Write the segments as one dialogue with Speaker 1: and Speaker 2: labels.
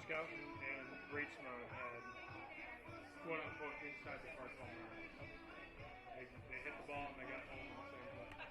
Speaker 1: Scout and Reitsma had quote unquote inside the park home runs. They hit the ball and they got home in the same play.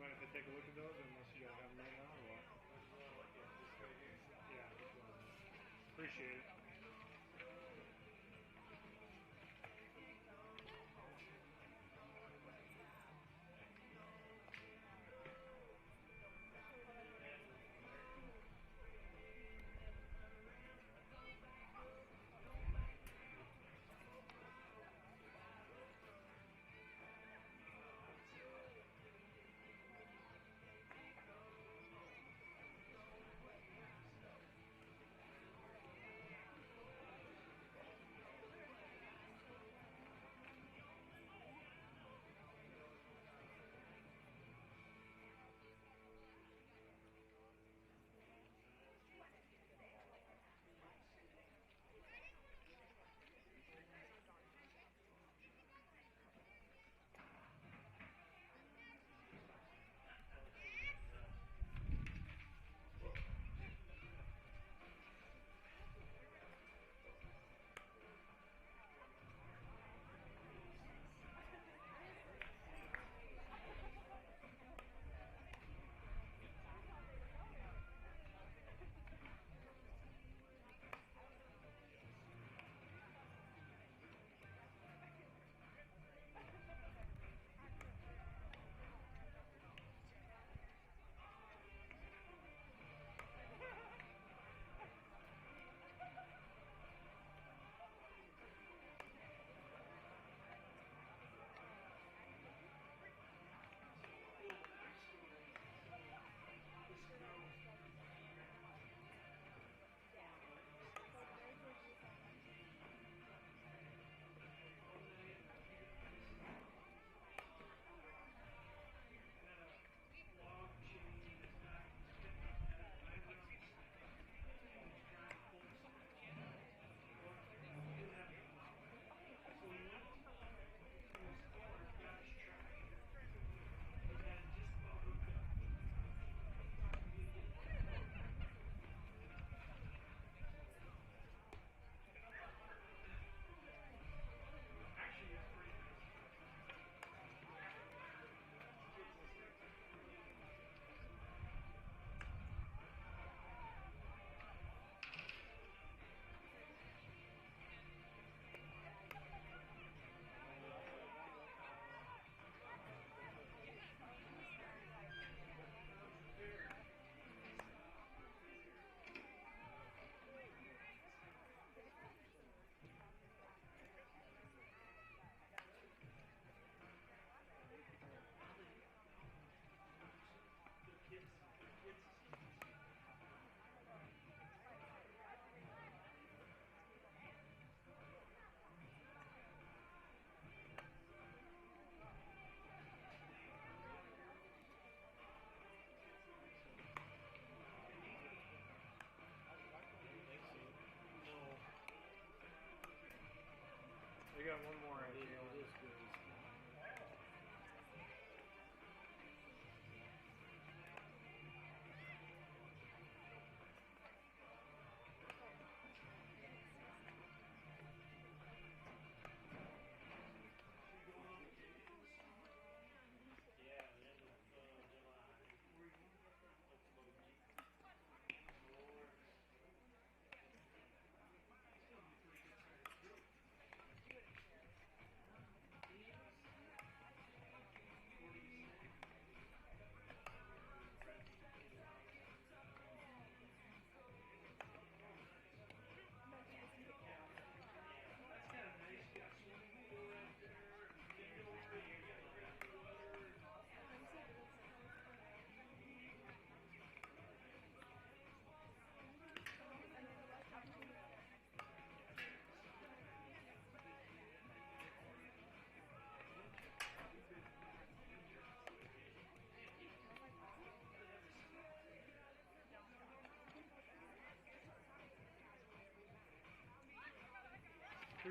Speaker 1: Mind if I take a look at those, unless you gotta have them right now or what? Yeah, appreciate it.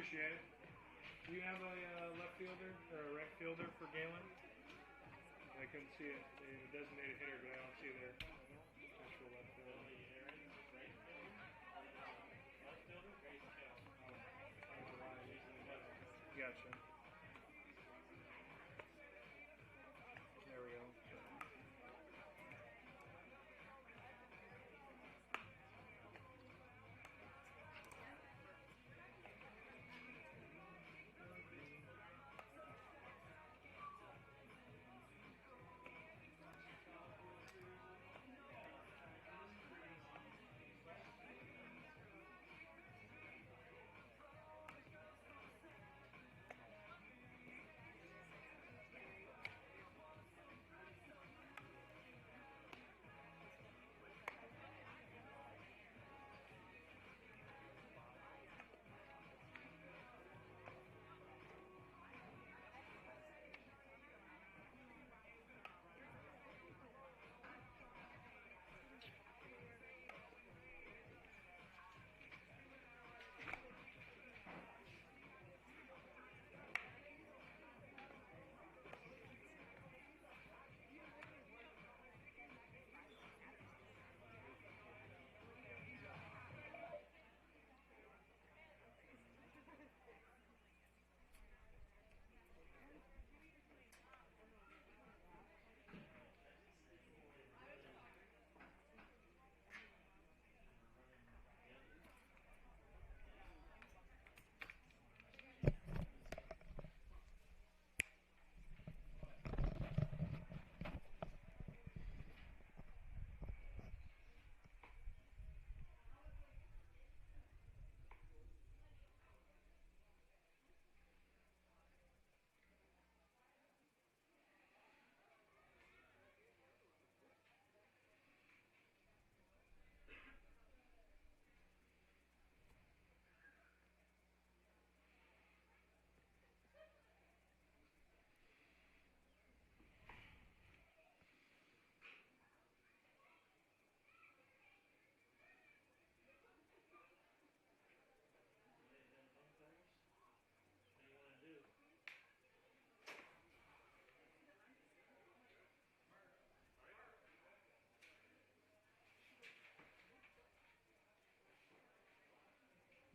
Speaker 1: Appreciate it. Do you have a left fielder or a right fielder for Gehlen? I couldn't see it. The designated hitter, but I don't see their actual left fielder. Gotcha. There we go.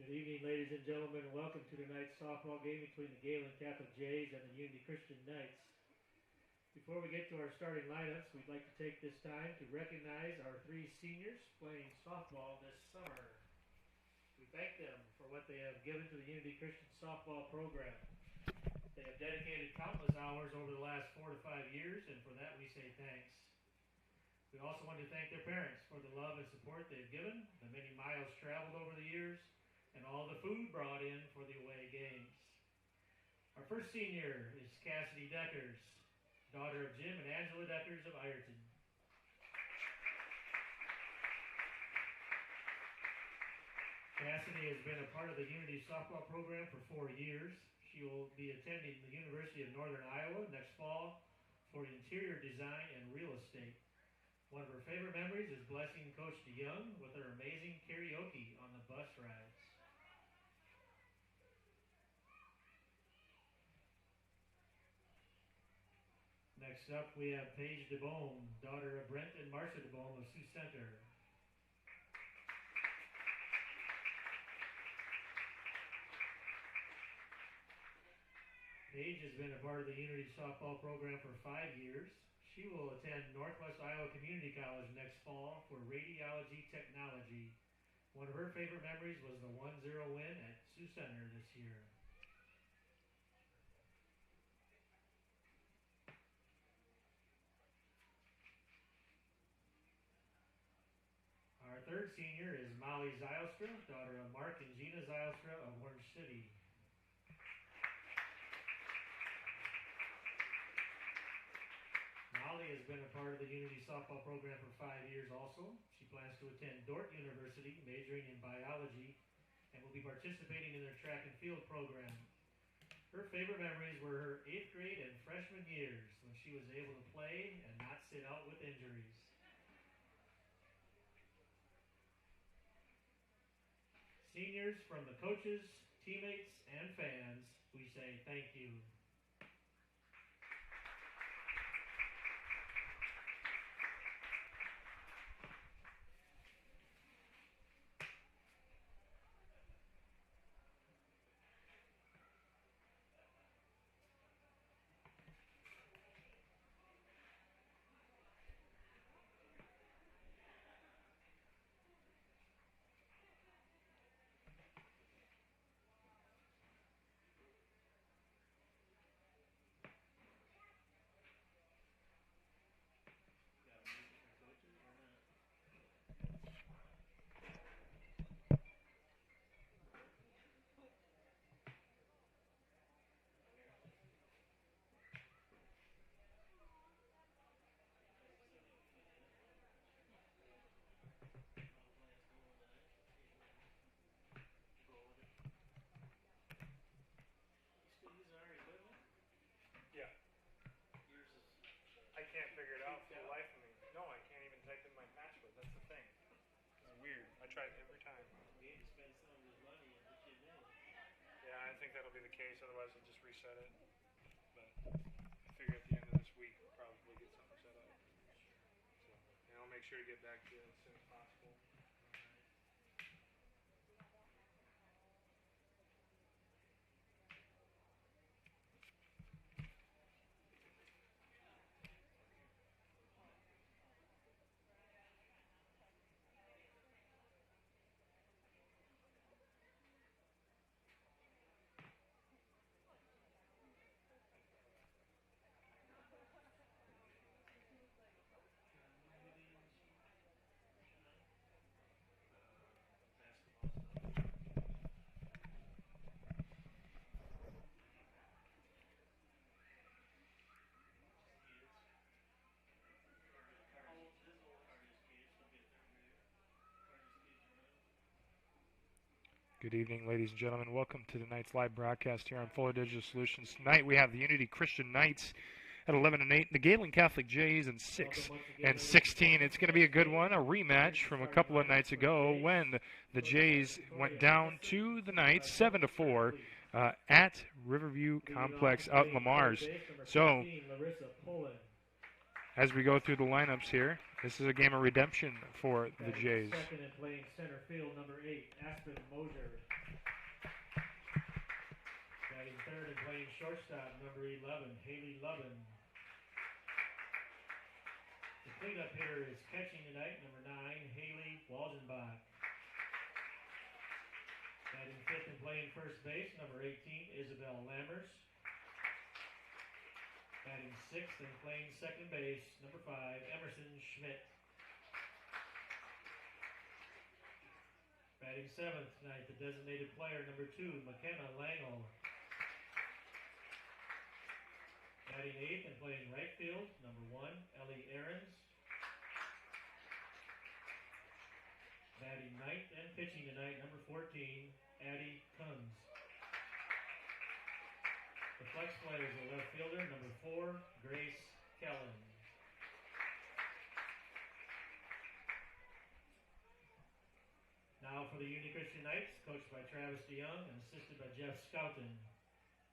Speaker 2: Good evening, ladies and gentlemen, and welcome to tonight's softball game between the Gehlen Catholic Jays and the Unity Christian Knights. Before we get to our starting lineups, we'd like to take this time to recognize our 3 seniors playing softball this summer. We thank them for what they have given to the Unity Christian softball program. They have dedicated countless hours over the last 4 to 5 years, and for that we say thanks. We also want to thank their parents for the love and support they've given, the many miles traveled over the years, and all the food brought in for the away games. Our first senior is Cassidy Deckers, daughter of Jim and Angela Deckers of Ireton. Cassidy has been a part of the Unity softball program for 4 years. She will be attending the University of Northern Iowa next fall for interior design and real estate. One of her favorite memories is blessing Coach DeYoung with her amazing karaoke on the bus rides. Next up, we have Paige DeBome, daughter of Brent and Marcia DeBome of Sioux Center. Paige has been a part of the Unity softball program for 5 years. She will attend Northwest Iowa Community College next fall for radiology technology. One of her favorite memories was the 1-0 win at Sioux Center this year. Our third senior is Molly Zylstra, daughter of Mark and Gina Zylstra of Orange City. Molly has been a part of the Unity softball program for 5 years also. She plans to attend Dordt University, majoring in biology, and will be participating in their track and field program. Her favorite memories were her 8th grade and freshman years when she was able to play and not sit out with injuries. Seniors from the coaches, teammates, and fans, we say thank you.
Speaker 1: Yeah. I can't figure it out for the life of me. No, I can't even type in my password. That's the thing. It's weird. I try it every time. Yeah, I think that'll be the case. Otherwise, I'll just reset it. But I figure at the end of this week, we'll probably get something set up. So, and I'll make sure to get back to you as soon as possible. Good evening, ladies and gentlemen. Welcome to tonight's live broadcast here on Fuller Digital Solutions. Tonight we have the Unity Christian Knights at 11-8, the Gehlen Catholic Jays in 6-16. It's going to be a good one, a rematch from a couple of nights ago when the Jays went down to the Knights 7-4 at Riverview Complex out in Lamar's. So, as we go through the lineups here, this is a game of redemption for the Jays.
Speaker 2: Second and playing center field, number 8, Aspen Moser. Batting third and playing shortstop, number 11, Haley Lubin. The cleanup hitter is catching tonight, number 9, Haley Waldenbach. Batting fifth and playing first base, number 18, Isabel Lammers. Batting sixth and playing second base, number 5, Emerson Schmidt. Batting seventh tonight, the designated player, number 2, McKenna Langel. Batting eighth and playing right field, number 1, Ellie Ahrens. Batting ninth and pitching tonight, number 14, Addie Kunz. The flex player is a left fielder, number 4, Grace Kellen. Now for the Unity Christian Knights, coached by Travis DeYoung and assisted by Jeff Scouten.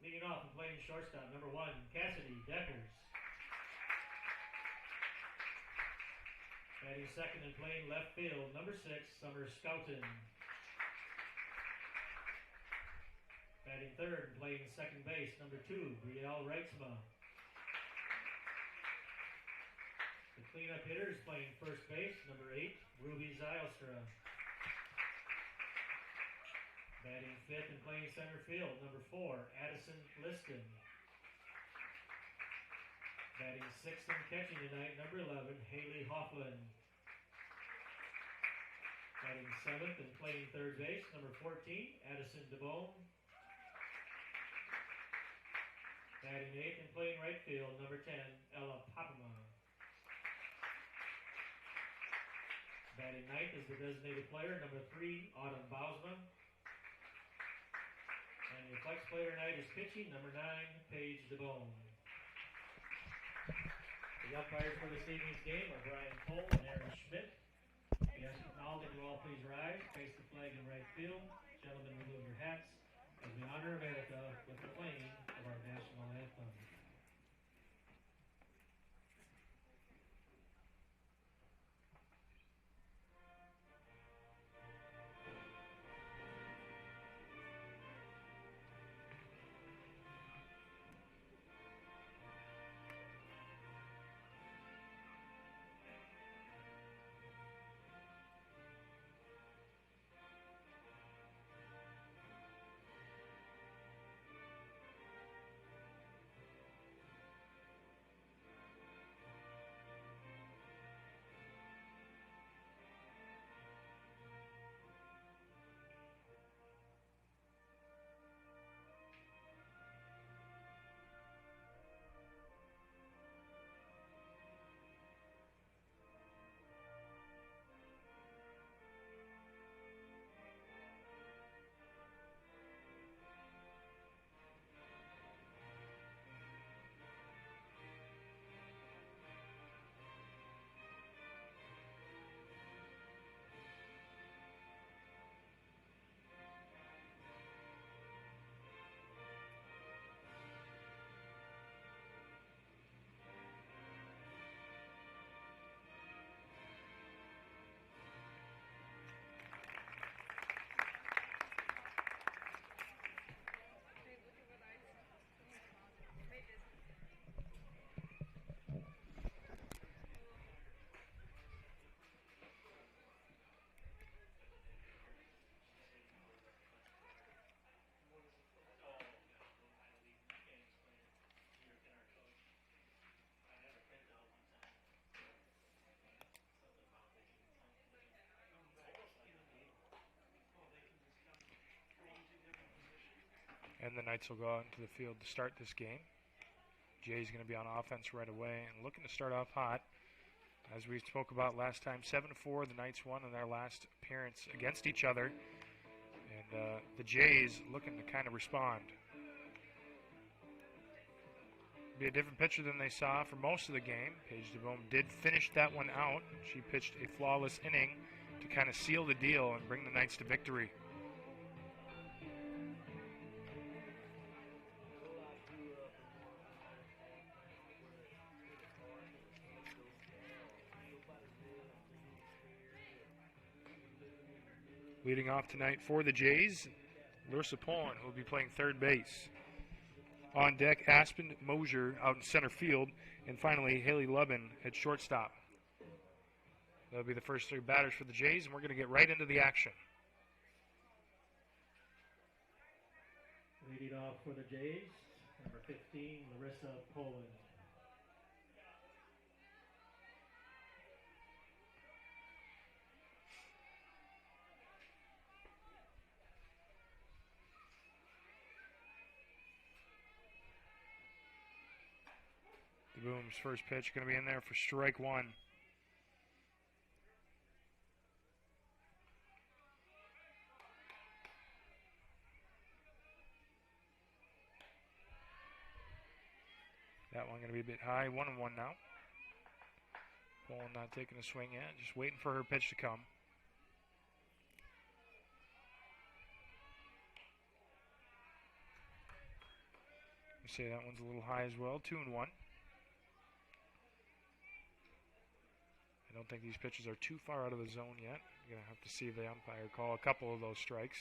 Speaker 2: Leading off and playing shortstop, number 1, Cassidy Deckers. Batting second and playing left field, number 6, Summer Scouten. Batting third and playing second base, number 2, Brielle Reitzma. The cleanup hitter is playing first base, number 8, Ruby Zylstra. Batting fifth and playing center field, number 4, Addison Liston. Batting sixth and catching tonight, number 11, Haley Hoffman. Batting seventh and playing third base, number 14, Addison DeBone. Batting eighth and playing right field, number 10, Ella Papama. Batting ninth is the designated player, number 3, Autumn Bausman. And your flex player tonight is pitching, number 9, Paige DeBone. The umpires for this evening's game are Brian Cole and Aaron Schmidt. We ask now that you all please rise, face the flag in right field. Gentlemen, remove your hats. as we honor America with the playing of our national anthem.
Speaker 1: And the Knights will go out into the field to start this game. Jay's going to be on offense right away and looking to start off hot. As we spoke about last time, 7-4, the Knights won in their last appearance against each other. And the Jays looking to kind of respond. Be a different pitcher than they saw for most of the game. Paige DeBoom did finish that one out. She pitched a flawless inning to kind of seal the deal and bring the Knights to victory. Leading off tonight for the Jays, Larissa Poland, who will be playing third base. On deck, Aspen Mosier out in center field. And finally, Haley Lubin at shortstop. That'll be the first three batters for the Jays, and we're going to get right into the action.
Speaker 2: Leading off for the Jays, number 15, Larissa Poland.
Speaker 1: DeBoom's first pitch going to be in there for strike one. That one going to be a bit high. 1-1 now. Poland not taking a swing yet. Just waiting for her pitch to come. You say that one's a little high as well. 2-1. I don't think these pitches are too far out of the zone yet. You're going to have to see the umpire call a couple of those strikes.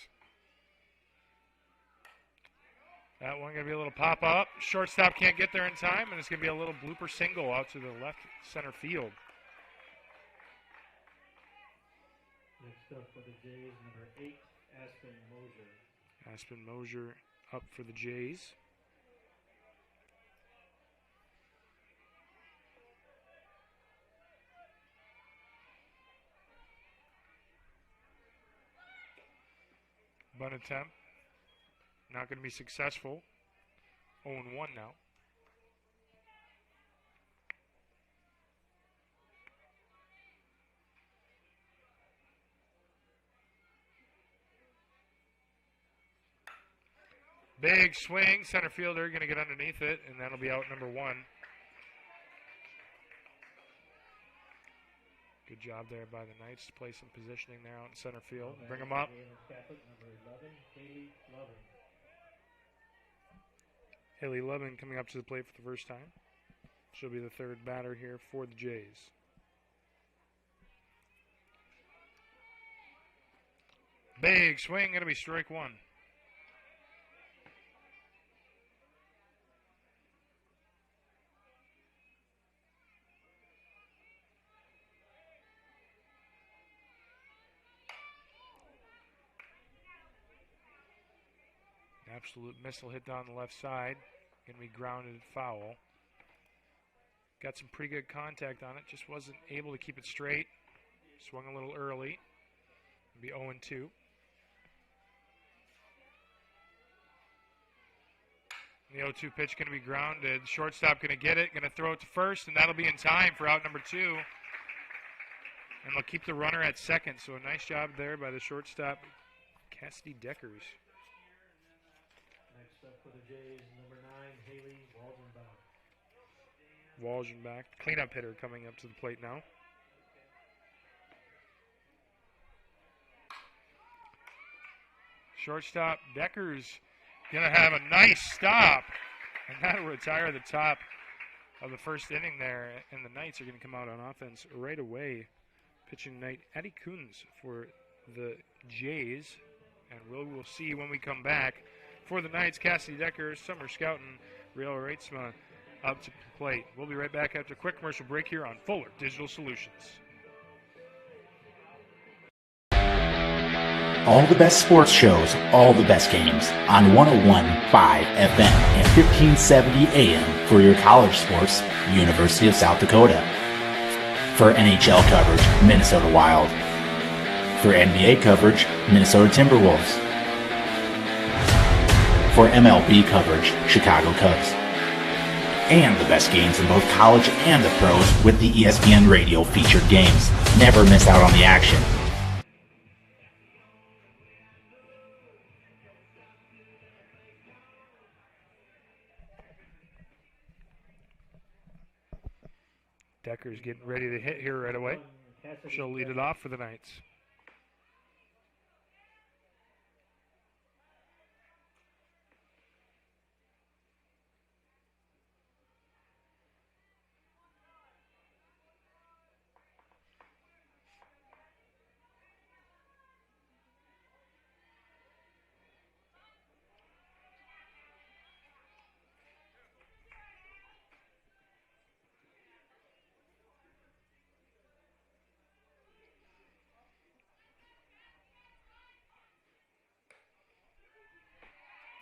Speaker 1: That one going to be a little pop-up. Shortstop can't get there in time, and it's going to be a little blooper single out to the left center field.
Speaker 2: Next up for the Jays, number 8, Aspen Mosier.
Speaker 1: Aspen Mosier up for the Jays. Bunt attempt. Not going to be successful. 0-1 now. Big swing. Center fielder going to get underneath it, and that'll be out number 1. Good job there by the Knights to play some positioning there out in center field. Bring them up.
Speaker 2: Catholic, number 11, Haley Loving.
Speaker 1: Haley Levin coming up to the plate for the first time. She'll be the third batter here for the Jays. Big swing, going to be strike one. Absolute missile hit down the left side. Going to be grounded foul. Got some pretty good contact on it. Just wasn't able to keep it straight. Swung a little early. It'll be 0-2. The 0-2 pitch going to be grounded. Shortstop going to get it. Going to throw it to first, and that'll be in time for out number 2. And they'll keep the runner at second. So a nice job there by the shortstop, Cassidy Deckers.
Speaker 2: Next up for the Jays, number 9, Haley Waldenbach.
Speaker 1: Waldenbach, cleanup hitter, coming up to the plate now. Shortstop Deckers going to have a nice stop, and that'll retire the top of the first inning there. And the Knights are going to come out on offense right away. Pitching tonight, Eddie Coons for the Jays, and we'll see when we come back. For the Knights, Cassidy Deckers, Summer Scouten, Real Reitzma up to the plate. We'll be right back after a quick commercial break here on Fuller Digital Solutions.
Speaker 3: All the best sports shows, all the best games on 101.5 FM and 1570 AM for your college sports, University of South Dakota. For NHL coverage, Minnesota Wild. For NBA coverage, Minnesota Timberwolves. For MLB coverage, Chicago Cubs. And the best games in both college and the pros with the ESPN Radio featured games. Never miss out on the action.
Speaker 1: Decker's getting ready to hit here right away. She'll lead it off for the Knights.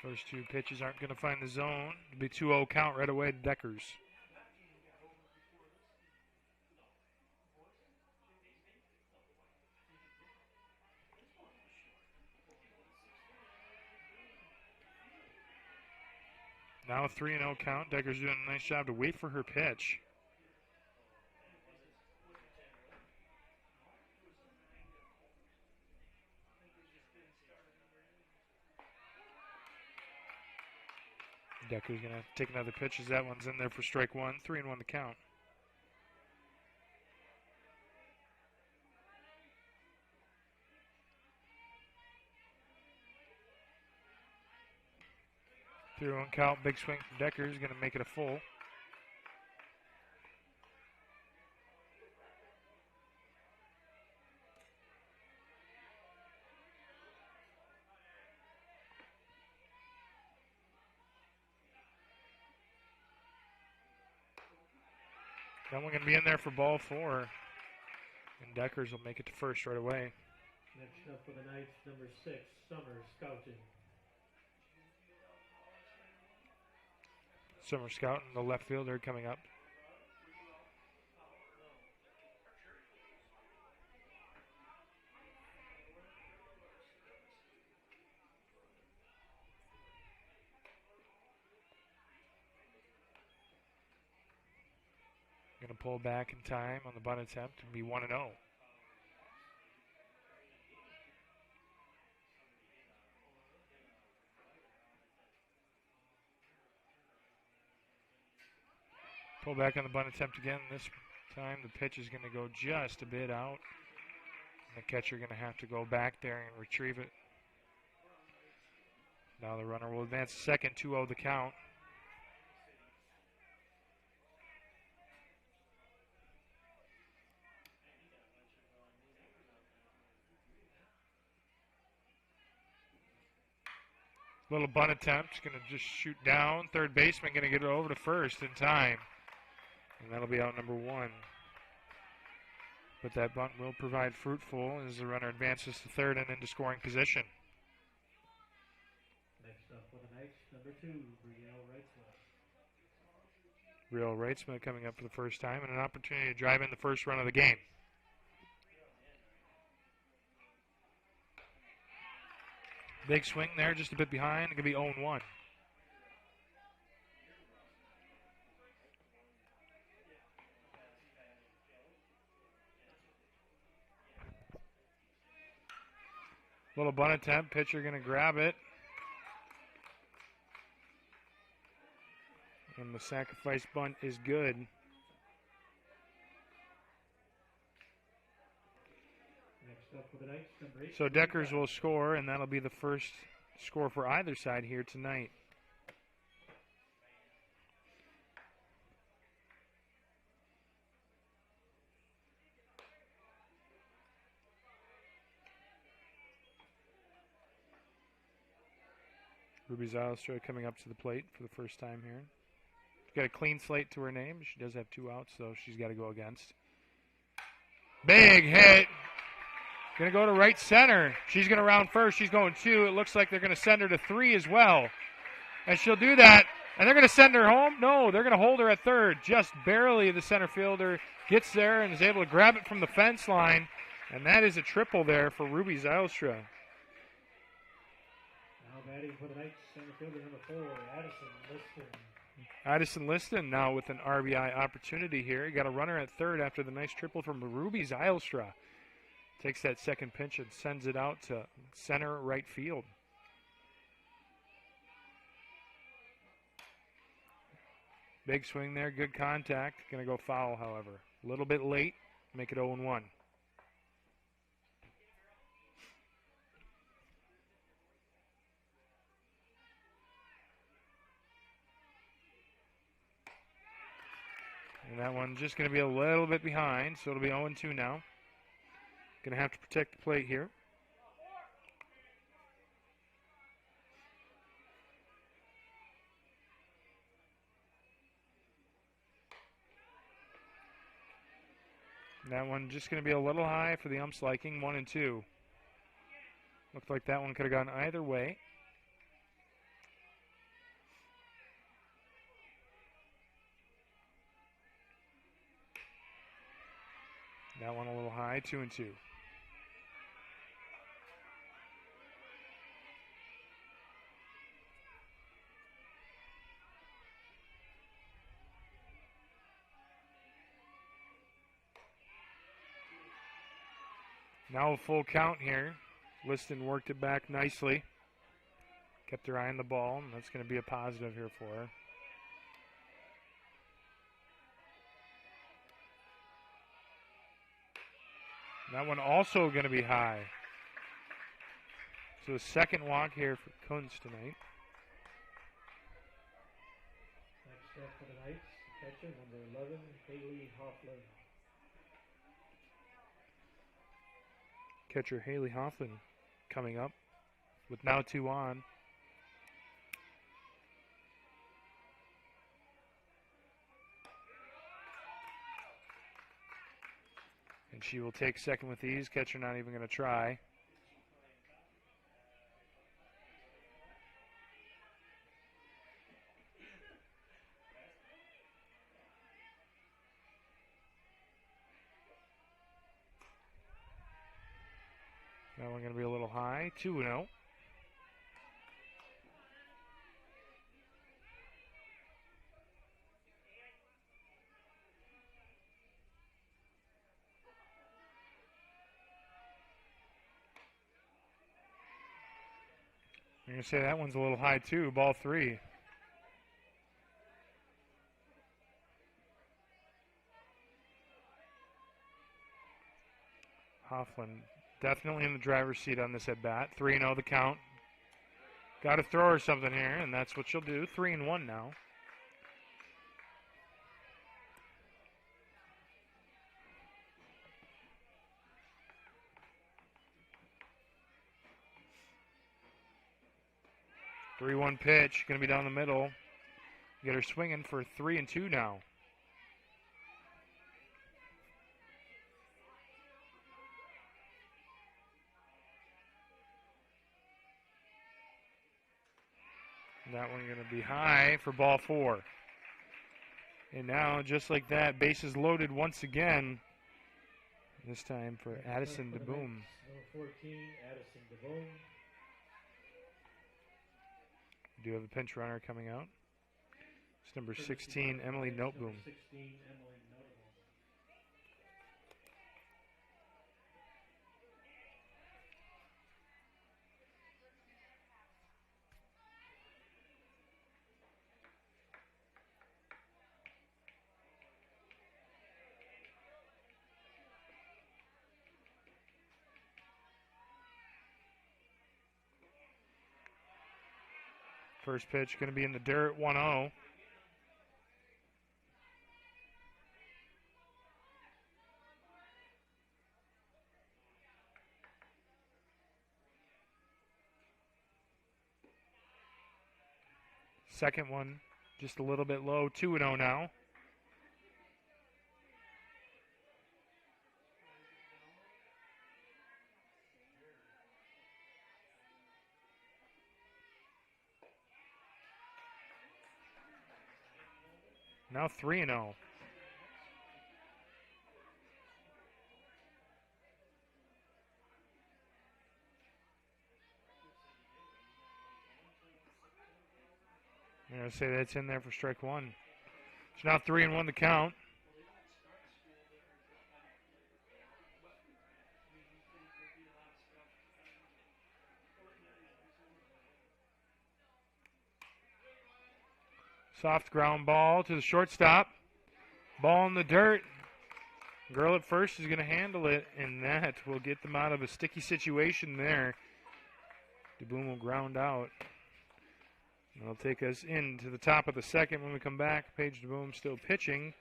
Speaker 1: First two pitches aren't going to find the zone. It'll be 2-0 count right away to Deckers. Now a 3-0 count. Deckers doing a nice job to wait for her pitch. Decker's going to take another pitch as that one's in there for strike one. 3-1 the count. Through one count, big swing from Deckers, going to make it a full. That one going to be in there for ball 4. And Deckers will make it to first right away.
Speaker 2: Next up for the Knights, number 6, Summer Scouten.
Speaker 1: Summer Scouten, the left fielder, coming up. Going to pull back in time on the bunt attempt and be 1-0. Pull back on the bunt attempt again. This time the pitch is going to go just a bit out. And the catcher going to have to go back there and retrieve it. Now the runner will advance second, 2-0 the count. Little bunt attempt. Going to just shoot down. Third baseman going to get it over to first in time. And that'll be out number 1. But that bunt will provide fruitful as the runner advances to third and into scoring position.
Speaker 2: Next up for the Knights, number 2, Brielle Wrightsman.
Speaker 1: Brielle Wrightsman coming up for the first time and an opportunity to drive in the first run of the game. Big swing there, just a bit behind. It could be 0-1. Little bunt attempt. Pitcher going to grab it. And the sacrifice bunt is good.
Speaker 2: Next up for the Knights, number 8.
Speaker 1: So Deckers will score, and that'll be the first score for either side here tonight. Ruby Zylstra coming up to the plate for the first time here. She's got a clean slate to her name. She does have 2 outs, so she's got to go against. Big hit. Going to go to right center. She's going to round first. She's going 2. It looks like they're going to send her to 3 as well. And she'll do that. And they're going to send her home? No, they're going to hold her at third. Just barely the center fielder gets there and is able to grab it from the fence line. And that is a triple there for Ruby Zylstra.
Speaker 2: Now batting for the Knights, center fielder number 4, Addison Liston.
Speaker 1: Addison Liston now with an RBI opportunity here. He got a runner at third after the nice triple from Ruby Zylstra. Takes that second pitch and sends it out to center right field. Big swing there, good contact. Going to go foul, however. A little bit late, make it 0-1. And that one's just going to be a little bit behind, so it'll be 0-2 now. Going to have to protect the plate here. And that one just going to be a little high for the ump's liking, 1-2. Looked like that one could have gone either way. That one a little high, 2-2. Now a full count here. Liston worked it back nicely. Kept her eye on the ball, and that's going to be a positive here for her. That one also going to be high. So a second walk here for Kunz tonight.
Speaker 2: Next up for the Knights, catcher number 11, Haley Hoffman.
Speaker 1: Catcher Haley Hoffman coming up with now 2 on. And she will take second with ease. Catcher not even going to try. That one going to be a little high. 2-0. I'm going to say that one's a little high too. Ball 3. Hoffman definitely in the driver's seat on this at bat. 3-0 the count. Got to throw her something here, and that's what she'll do. 3-1 now. 3-1 pitch, going to be down the middle. Get her swinging for 3-2 now. That one going to be high for ball 4. And now, just like that, bases loaded once again. This time for Addison DeBoom.
Speaker 2: Number 14, Addison DeBoom.
Speaker 1: We do have a pinch runner coming out. It's number 16, Emily Noteboom.
Speaker 2: 16, Emily Noteboom.
Speaker 1: First pitch going to be in the dirt, 1-0. Second one, just a little bit low, 2-0 now. Now 3-0. I'm going to say that's in there for strike 1. It's now 3-1 to count. Soft ground ball to the shortstop. Ball in the dirt. Girl at first is going to handle it, and that will get them out of a sticky situation there. DeBoom will ground out. That'll take us into the top of the second when we come back. Paige DeBoom still pitching.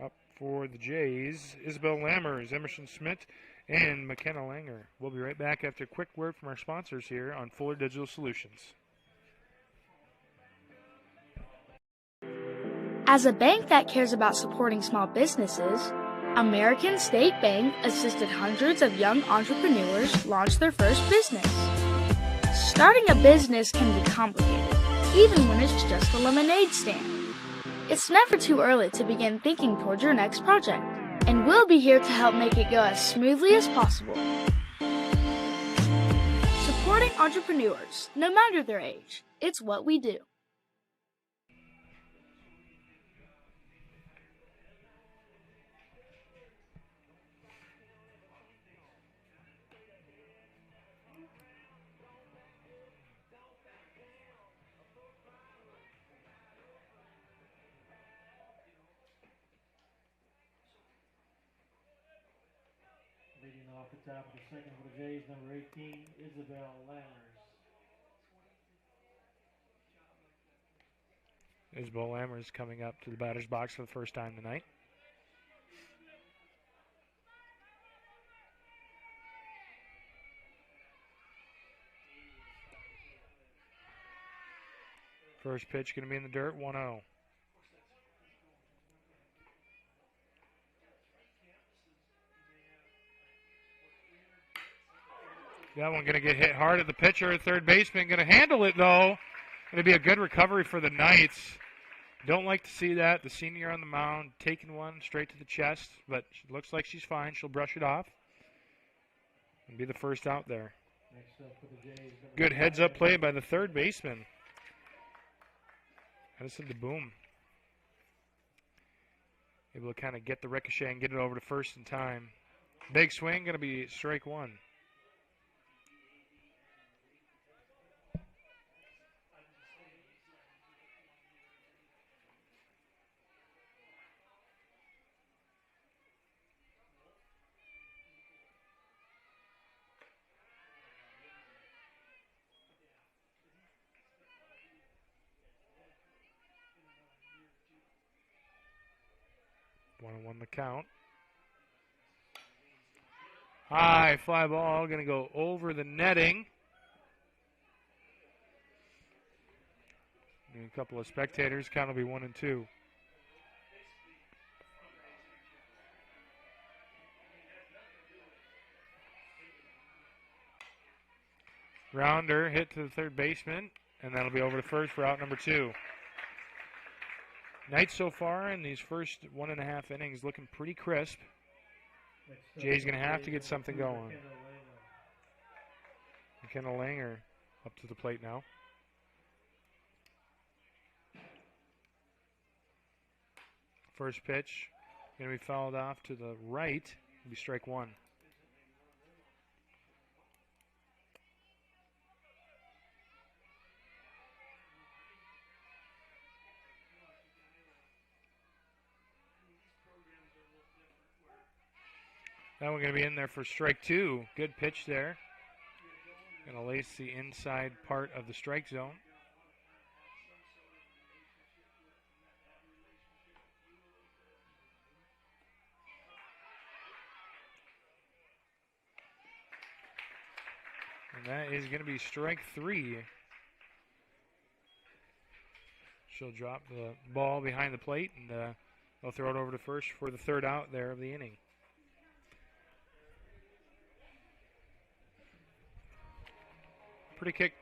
Speaker 1: Up for the Jays, Isabel Lammers, Emerson Smith, and McKenna Langer. We'll be right back after a quick word from our sponsors here on Fuller Digital Solutions.
Speaker 4: As a bank that cares about supporting small businesses, American State Bank assisted hundreds of young entrepreneurs launch their first business. Starting a business can be complicated, even when it's just a lemonade stand. It's never too early to begin thinking towards your next project, and we'll be here to help make it go as smoothly as possible. Supporting entrepreneurs, no matter their age, it's what we do.
Speaker 2: Leading off the top of the second for the Jays, number 18, Isabel Lammers.
Speaker 1: Isabel Lammers coming up to the batter's box for the first time tonight. First pitch going to be in the dirt, 1-0. That one going to get hit hard at the pitcher. Third baseman going to handle it, though. Going to be a good recovery for the Knights. Don't like to see that. The senior on the mound taking one straight to the chest, but it looks like she's fine. She'll brush it off and be the first out there.
Speaker 2: Next up for the Jays,
Speaker 1: good heads-up play by the third baseman. Addison DeBoom. Able to kind of get the ricochet and get it over to first in time. Big swing, going to be strike 1. 1-1 the count. High fly ball, going to go over the netting. And a couple of spectators. Count will be 1 and 2. Grounder hit to the third baseman, and that'll be over to first for out number 2. Knights so far in these first 1.5 innings looking pretty crisp. Jay's going to have to get something going. McKenna Langer up to the plate now. First pitch going to be fouled off to the right. It'll be strike 1. That one going to be in there for strike 2. Good pitch there. Going to lace the inside part of the strike zone. And that is going to be strike 3. She'll drop the ball behind the plate, and they'll throw it over to first for the third out there of the inning. Pretty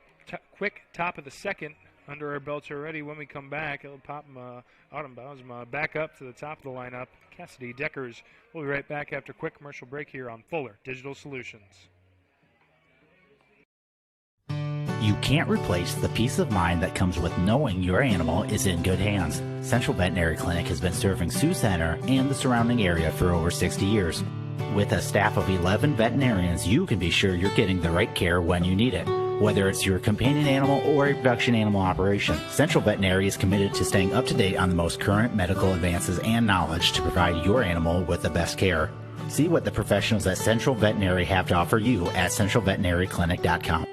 Speaker 1: quick top of the second under our belts already. When we come back, it'll pop them out of bounds, back up to the top of the lineup. Cassidy Deckers. We'll be right back after a quick commercial break here on Fuller Digital Solutions.
Speaker 3: You can't replace the peace of mind that comes with knowing your animal is in good hands. Central Veterinary Clinic has been serving Sioux Center and the surrounding area for over 60 years. With a staff of 11 veterinarians, you can be sure you're getting the right care when you need it. Whether it's your companion animal or a production animal operation, Central Veterinary is committed to staying up to date on the most current medical advances and knowledge to provide your animal with the best care. See what the professionals at Central Veterinary have to offer you at centralveterinaryclinic.com.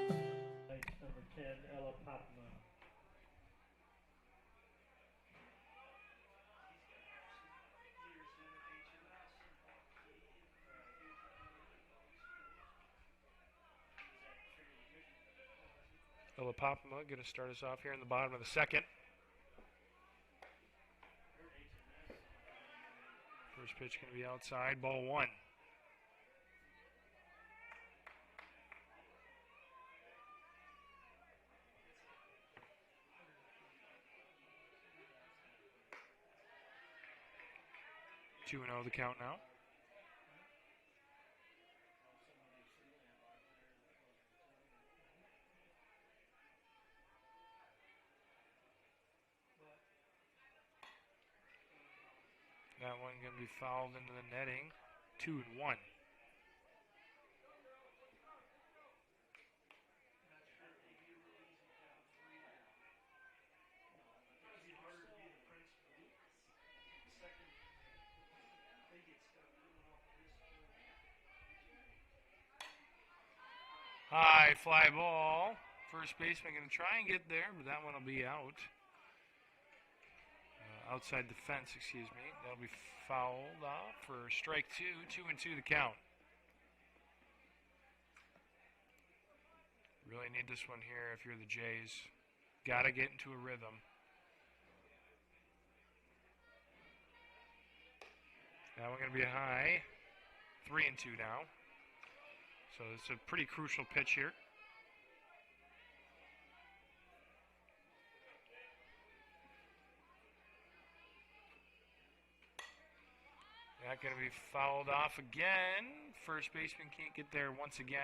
Speaker 1: Ella Popma going to start us off here in the bottom of the second. First pitch going to be outside, ball 1. Two and 0 the count now. That one going to be fouled into the netting. 2 and 1. High fly ball. First baseman going to try and get there, but that one will be out. Outside the fence, excuse me. That'll be fouled off for strike 2. 2 and 2 the count. Really need this one here if you're the Jays. Got to get into a rhythm. That one going to be a high. 3 and 2 now. So it's a pretty crucial pitch here. That going to be fouled off again. First baseman can't get there once again.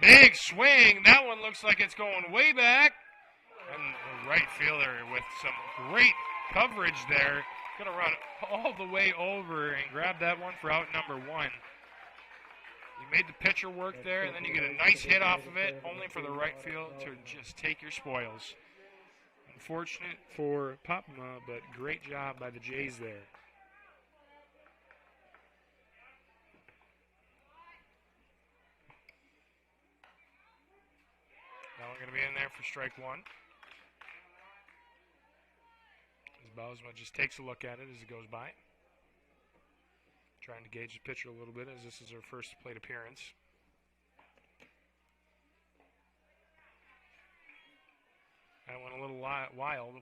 Speaker 1: Big swing. That one looks like it's going way back. And the right fielder with some great coverage there. Going to run all the way over and grab that one for out number 1. You made the pitcher work there, and then you get a nice hit off of it, only for the right field to just take your spoils. Unfortunate for Popma, but great job by the Jays there. going to be in there for strike one. As Bosma just takes a look at it as it goes by. Trying to gauge the pitcher a little bit as this is her first plate appearance. That went a little wild, 1-1.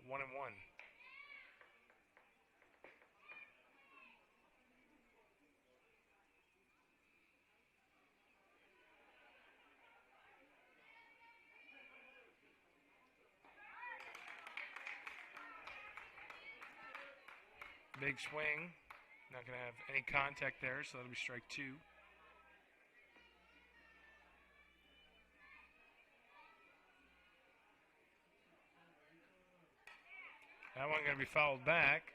Speaker 1: Big swing. Not going to have any contact there, so that'll be strike two. That one going to be fouled back.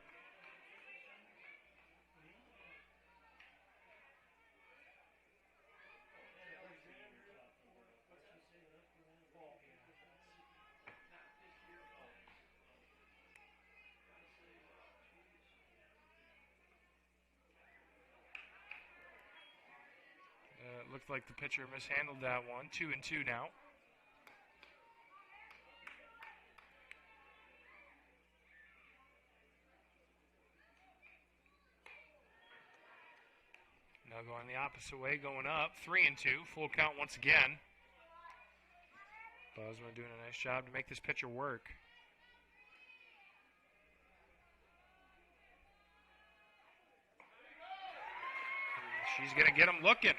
Speaker 1: It looked like the pitcher mishandled that one. 2-2 now. Now going the opposite way, going up. 3-2. Full count once again. Bosma doing a nice job to make this pitcher work. She's going to get him looking.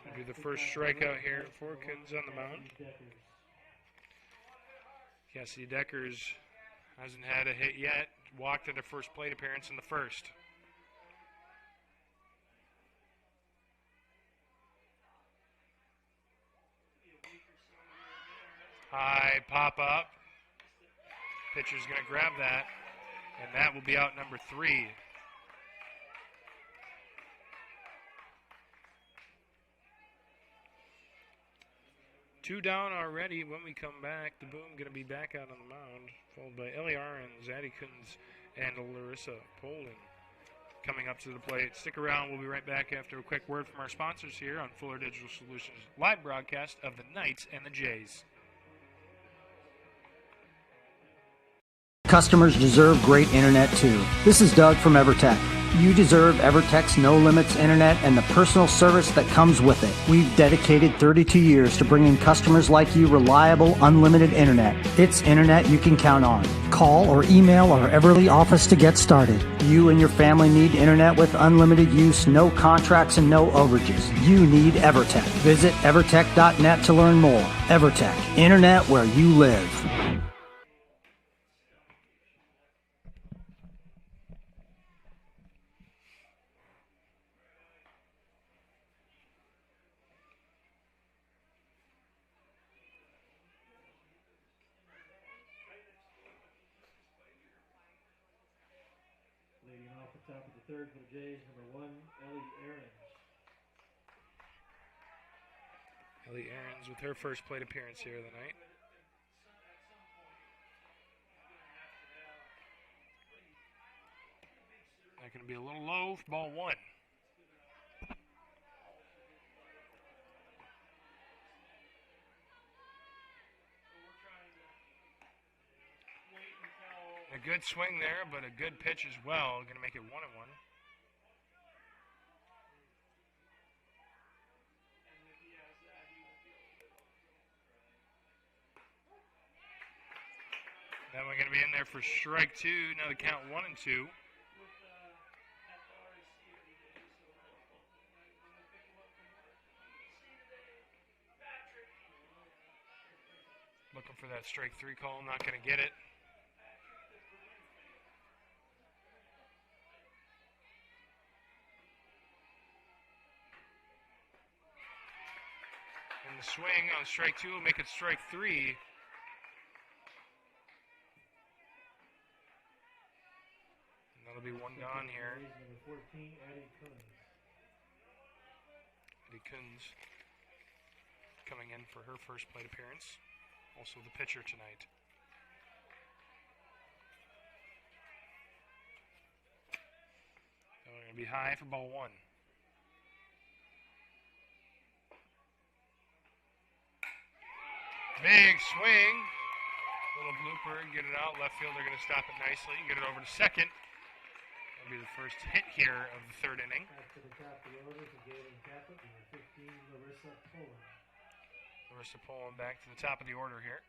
Speaker 1: That'll be the first strikeout here for Coons on the mound. Cassidy Deckers hasn't had a hit yet. Walked at her first plate appearance in the first. High pop up. Pitcher's going to grab that, and that will be out number 3. Two down already. When we come back, the Boom going to be back out on the mound, followed by Ellie Arons, Addie Coons, and Larissa Poland coming up to the plate. Stick around. We'll be right back after a quick word from our sponsors here on Fuller Digital Solutions live broadcast of the Knights and the Jays.
Speaker 5: Customers deserve great internet too. This is Doug from EverTech. You deserve EverTech's no limits internet and the personal service that comes with it. We've dedicated 32 years to bringing customers like you reliable, unlimited internet. It's internet you can count on. Call or email our Everly office to get started. You and your family need internet with unlimited use, no contracts, and no overages. You need EverTech. Visit evertech.net to learn more. EverTech, internet where you live.
Speaker 2: Top of the third for the Jays, number 1, Ellie Ahrens.
Speaker 1: Ellie Ahrens with her first plate appearance here of the night. That going to be a little low for ball 1. A good swing there, but a good pitch as well. Going to make it 1-1. That one going to be in there for strike 2. Now the count 1-2. Looking for that strike 3 call. Not going to get it. Swing on strike 2 will make it strike 3. And that'll be one gone here.
Speaker 2: Number 14, Addie Coons.
Speaker 1: Addie Coons coming in for her first plate appearance. Also the pitcher tonight. They're going to be high for ball 1. Big swing. Little blooper, get it out. Left fielder going to stop it nicely. Get it over to second. That'll be the first hit here of the third inning.
Speaker 2: Back to the top of the order for Gehlen Catholic, number 15, Larissa Poland.
Speaker 1: Larissa Poland back to the top of the order here.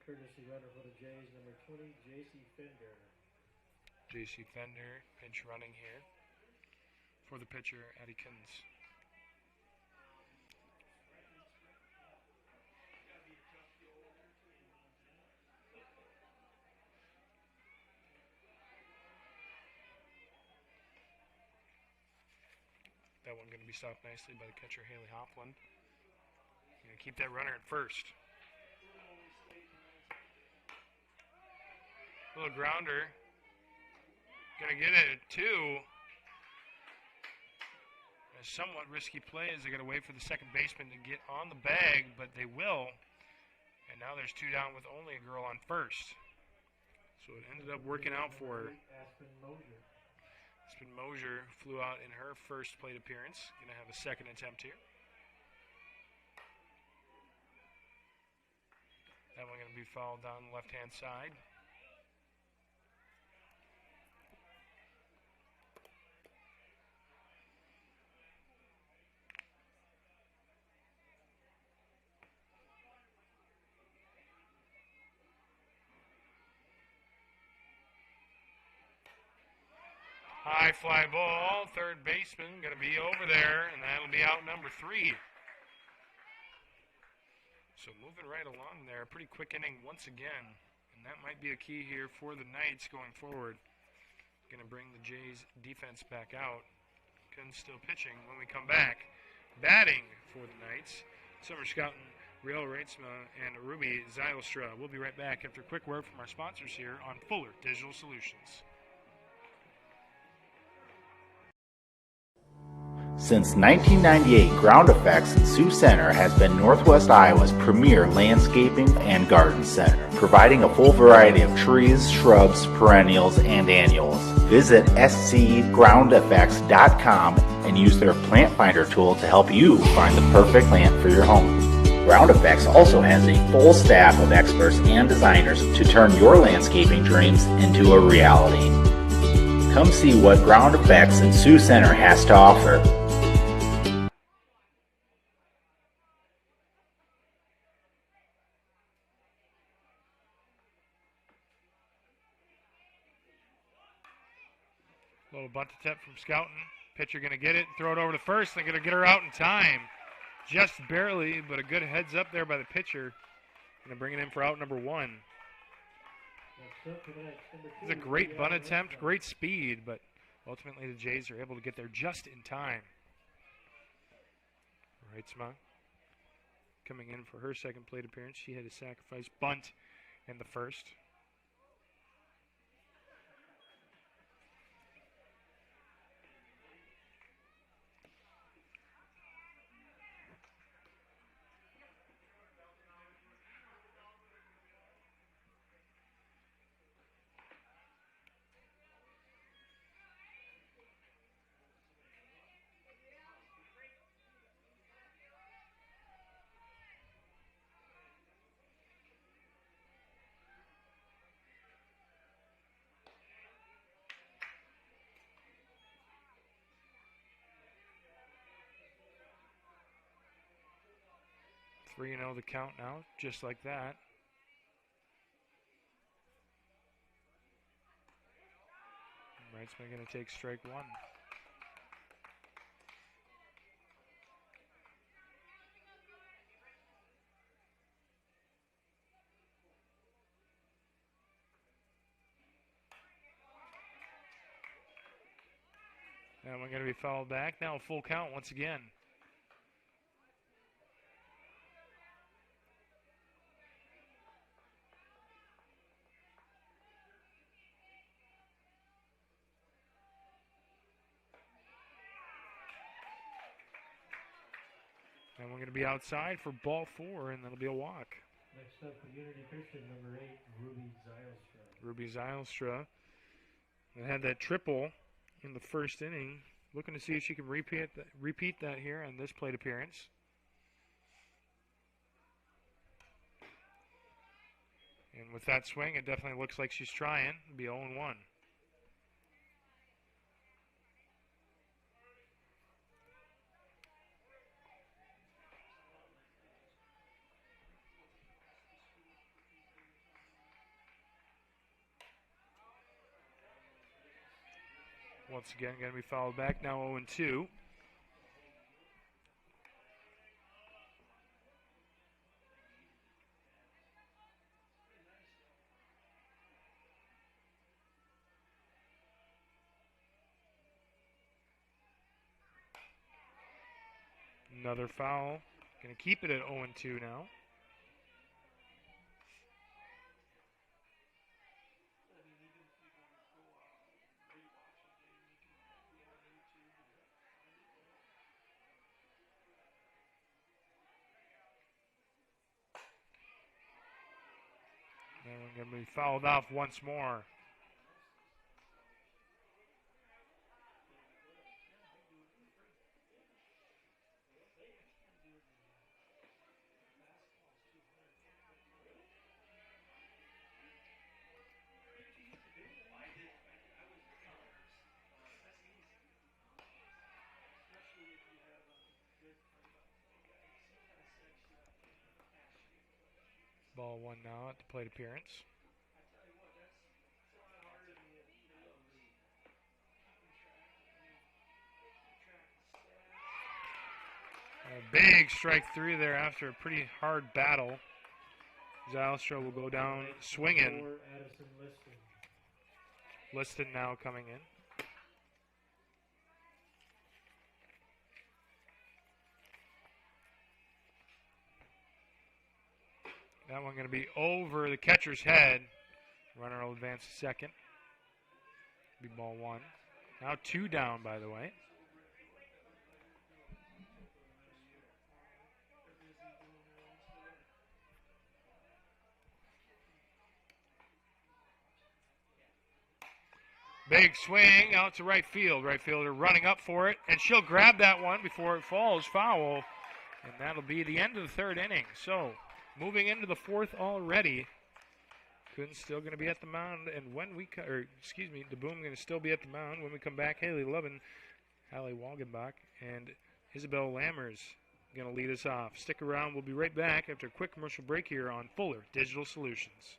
Speaker 2: Courtesy runner for the Jays, number 20, J.C. Fender.
Speaker 1: J.C. Fender, pinch running here for the pitcher, Addikins. That one going to be stopped nicely by the catcher, Haley Hopland. Going to keep that runner at first. Little grounder. Going to get it at 2. A somewhat risky play as they got to wait for the second baseman to get on the bag, but they will. And now there's 2 down with only a girl on first. So it ended up working out for her. Aspen Mosier flew out in her first plate appearance. Going to have a second attempt here. That one going to be fouled down the left-hand side. High fly ball, third baseman going to be over there, and that'll be out number 3. So moving right along there, pretty quick inning once again, and that might be a key here for the Knights going forward. Going to bring the Jays defense back out. Kuhn still pitching when we come back. Batting for the Knights, Summer Scoutin, Riel Reitzma, and Ruby Zylstra. We'll be right back after a quick word from our sponsors here on Fuller Digital Solutions.
Speaker 3: Since 1998, Ground Effects in Sioux Center has been Northwest Iowa's premier landscaping and garden center, providing a full variety of trees, shrubs, perennials, and annuals. Visit scgroundeffects.com and use their plant finder tool to help you find the perfect plant for your home. Ground Effects also has a full staff of experts and designers to turn your landscaping dreams into a reality. Come see what Ground Effects in Sioux Center has to offer.
Speaker 1: Little bunt attempt from Scoutin. Pitcher going to get it, throw it over to first, and going to get her out in time. Just barely, but a good heads up there by the pitcher. Going to bring it in for out number 1. It's a great bunt attempt, great speed, but ultimately the Jays are able to get there just in time. Reitzma coming in for her second plate appearance. She had a sacrifice bunt in the first. You know the count now, just like that. Reitzman going to take strike 1. And we're going to be fouled back. Now a full count once again. And we're going to be outside for ball 4, and that'll be a walk.
Speaker 2: Next up for Unity Christian, number 8, Ruby Zylstra.
Speaker 1: Ruby Zylstra had that triple in the first inning. Looking to see if she can repeat that here on this plate appearance. And with that swing, it definitely looks like she's trying. It'll be 0-1. Once again, going to be fouled back. Now 0-2. Another foul. Going to keep it at 0-2 now. And we're going to be fouled off once more. Ball 1 now at the plate appearance. A big strike 3 there after a pretty hard battle. Zylstra will go down swinging. Liston now coming in. That one going to be over the catcher's head. Runner will advance to second. Be ball 1. Now 2 down, by the way. Big swing out to right field. Right fielder running up for it, and she'll grab that one before it falls foul. And that'll be the end of the 3rd inning. So, moving into the 4th already. Kuhn's still going to be at the mound, and when we, DeBoom going to still be at the mound. When we come back, Haley Levin, Hallie Walgenbach, and Isabel Lammers going to lead us off. Stick around. We'll be right back after a quick commercial break here on Fuller Digital Solutions.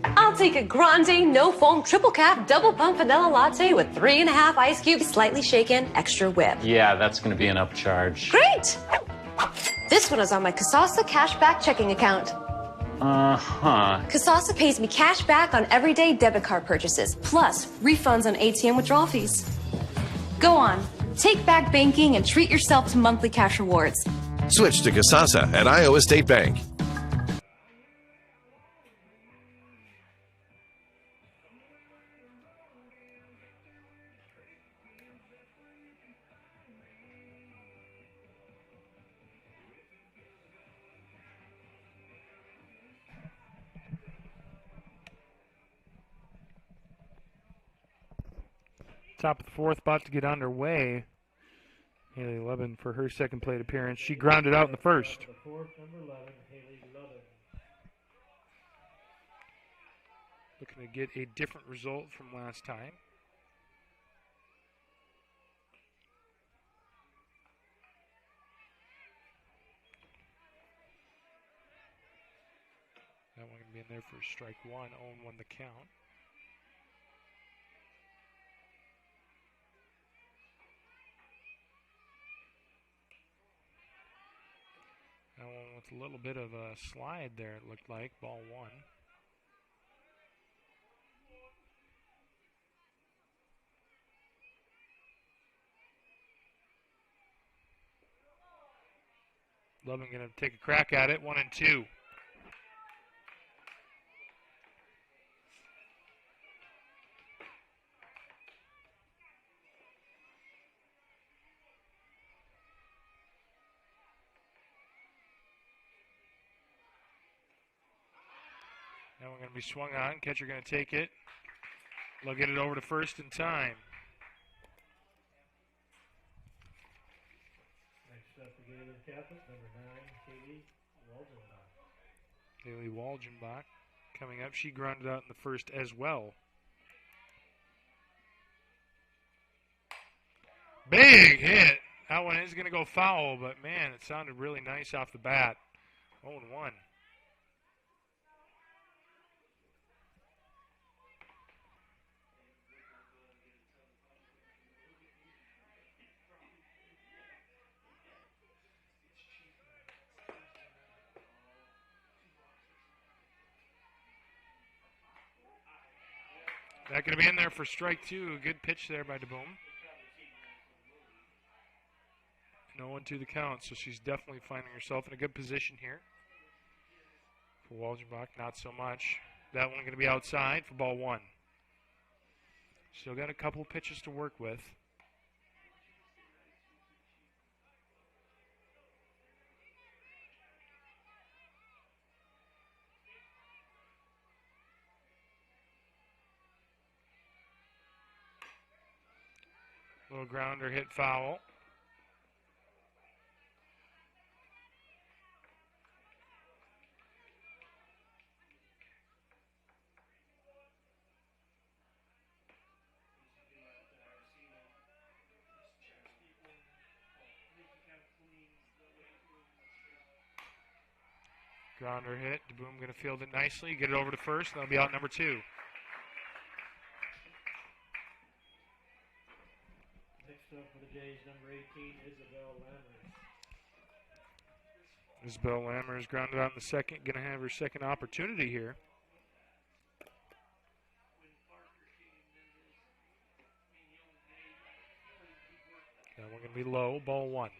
Speaker 6: I'll take a grande, no foam, triple cap, double pump vanilla latte with 3.5 ice cubes, slightly shaken, extra whip.
Speaker 7: Yeah, that's going to be an upcharge.
Speaker 6: Great! This one is on my Kasasa cashback checking account.
Speaker 7: Uh-huh.
Speaker 6: Kasasa pays me cash back on everyday debit card purchases, plus refunds on ATM withdrawal fees. Go on, take back banking and treat yourself to monthly cash rewards.
Speaker 8: Switch to Kasasa at Iowa State Bank.
Speaker 1: Top of the 4th, about to get underway. Haley Levin for her second plate appearance. She grounded out in the 1st.
Speaker 2: The 4th, number 11, Haley Levin.
Speaker 1: Looking to get a different result from last time. That one going to be in there for strike 1. 0-1 the count. That one with a little bit of a slide there, it looked like. Ball 1. Levin going to take a crack at it. 1-2. That one going to be swung on. Catcher going to take it. They'll get it over to first in time.
Speaker 2: Next up for Gehlen Catholic, number 9, Haley Waldenbach.
Speaker 1: Haley Waldenbach coming up. She grounded out in the first as well. Big hit. That one is going to go foul, but man, it sounded really nice off the bat. 0-1. That going to be in there for strike two. Good pitch there by DeBoom. No one to the count, so she's definitely finding herself in a good position here. For Waldenbach, not so much. That one going to be outside for ball one. Still got a couple pitches to work with. Little grounder hit foul. Grounder hit. DeBoom going to field it nicely. Get it over to first. That'll be out number two.
Speaker 2: Next up for the Jays, number 18, Isabel Lammers.
Speaker 1: Isabel Lammers grounded out in the second. Going to have her second opportunity here. That one going to be low. Ball one.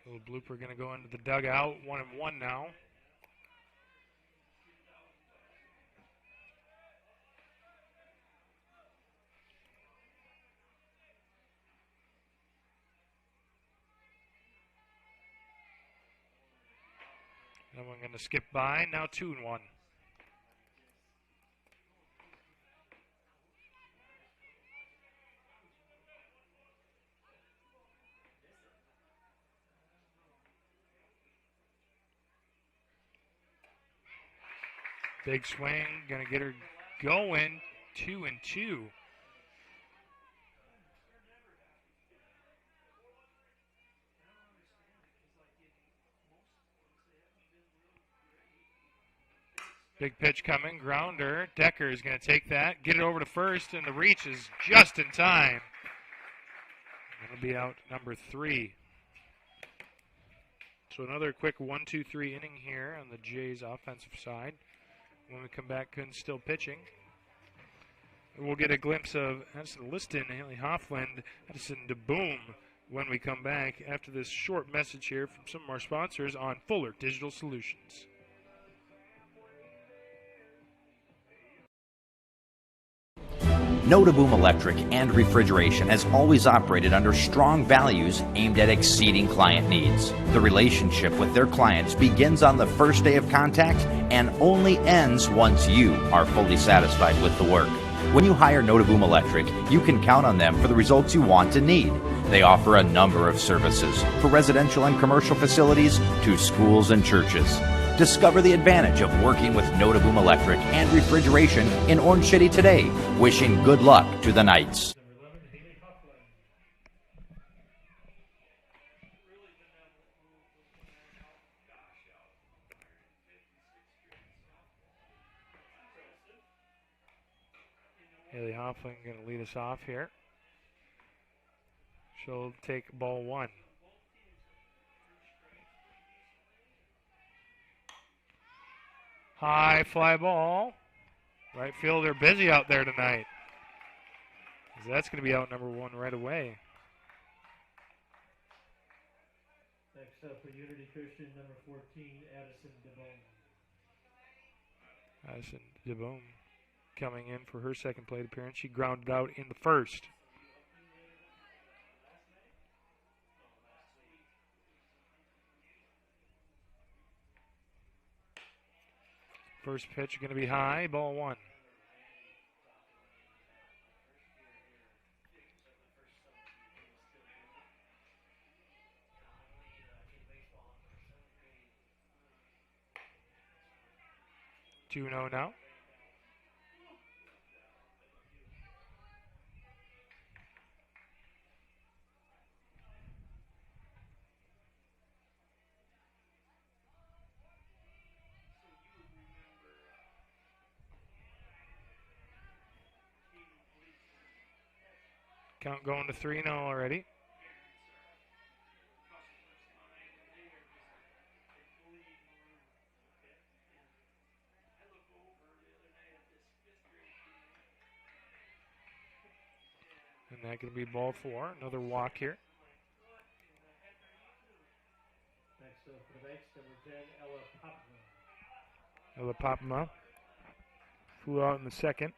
Speaker 1: Little blooper going to go into the dugout. 1-1 now. That one going to skip by. Now 2-1. Big swing, going to get her going. 2-2. Big pitch coming, grounder. Decker is going to take that, get it over to first, and the reach is just in time. It'll be out number 3. So another quick 1-2-3 inning here on the Jays offensive side. When we come back, Kuhn's still pitching. We'll get a glimpse of Addison Liston, Haley Hoffland, Addison DeBoom when we come back after this short message here from some of our sponsors on Fuller Digital Solutions.
Speaker 9: Notaboom Electric and Refrigeration has always operated under strong values aimed at exceeding client needs. The relationship with their clients begins on the first day of contact and only ends once you are fully satisfied with the work. When you hire Notaboom Electric, you can count on them for the results you want and need. They offer a number of services, for residential and commercial facilities to schools and churches. Discover the advantage of working with Notaboom Electric and Refrigeration in Orange City today. Wishing good luck to the Knights.
Speaker 1: Haley Hoffling going to lead us off here. She'll take ball one. High fly ball. Right fielder busy out there tonight. That's going to be out number 1 right away.
Speaker 2: Next up for Unity Christian, number 14, Addison DeBoom.
Speaker 1: Addison DeBoom coming in for her second plate appearance. She grounded out in the first. First pitch going to be high, ball one. Two no now. Count going to 3-0 already. And that going to be ball four. Another walk here.
Speaker 2: Next up for the Knights, number 10, Ella Popma.
Speaker 1: Ella Popma flew out in the second.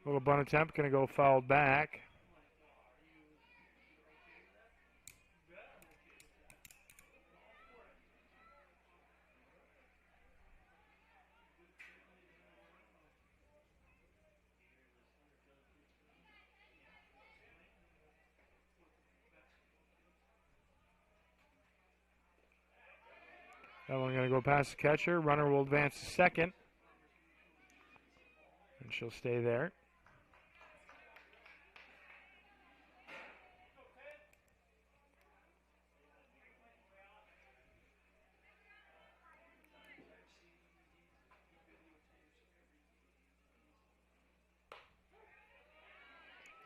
Speaker 1: Little bunt attempt, going to go fouled back. That one going to go past the catcher. Runner will advance to second. And she'll stay there.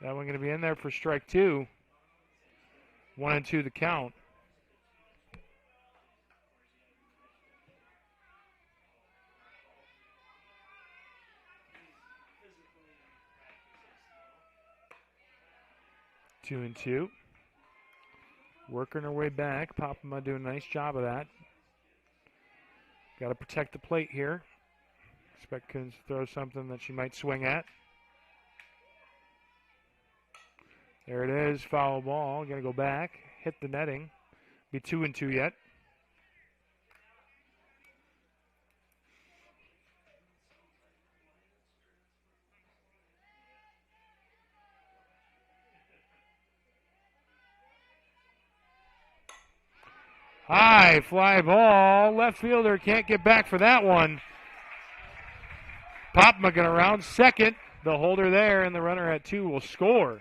Speaker 1: That one going to be in there for strike two. 1-2 the count. 2-2. Working her way back. Popma doing a nice job of that. Got to protect the plate here. Expect Coons to throw something that she might swing at. There it is, foul ball. Going to go back, hit the netting. Be 2-2 yet. High fly ball. Left fielder can't get back for that one. Popma going to round second. The holder there, and the runner at two will score.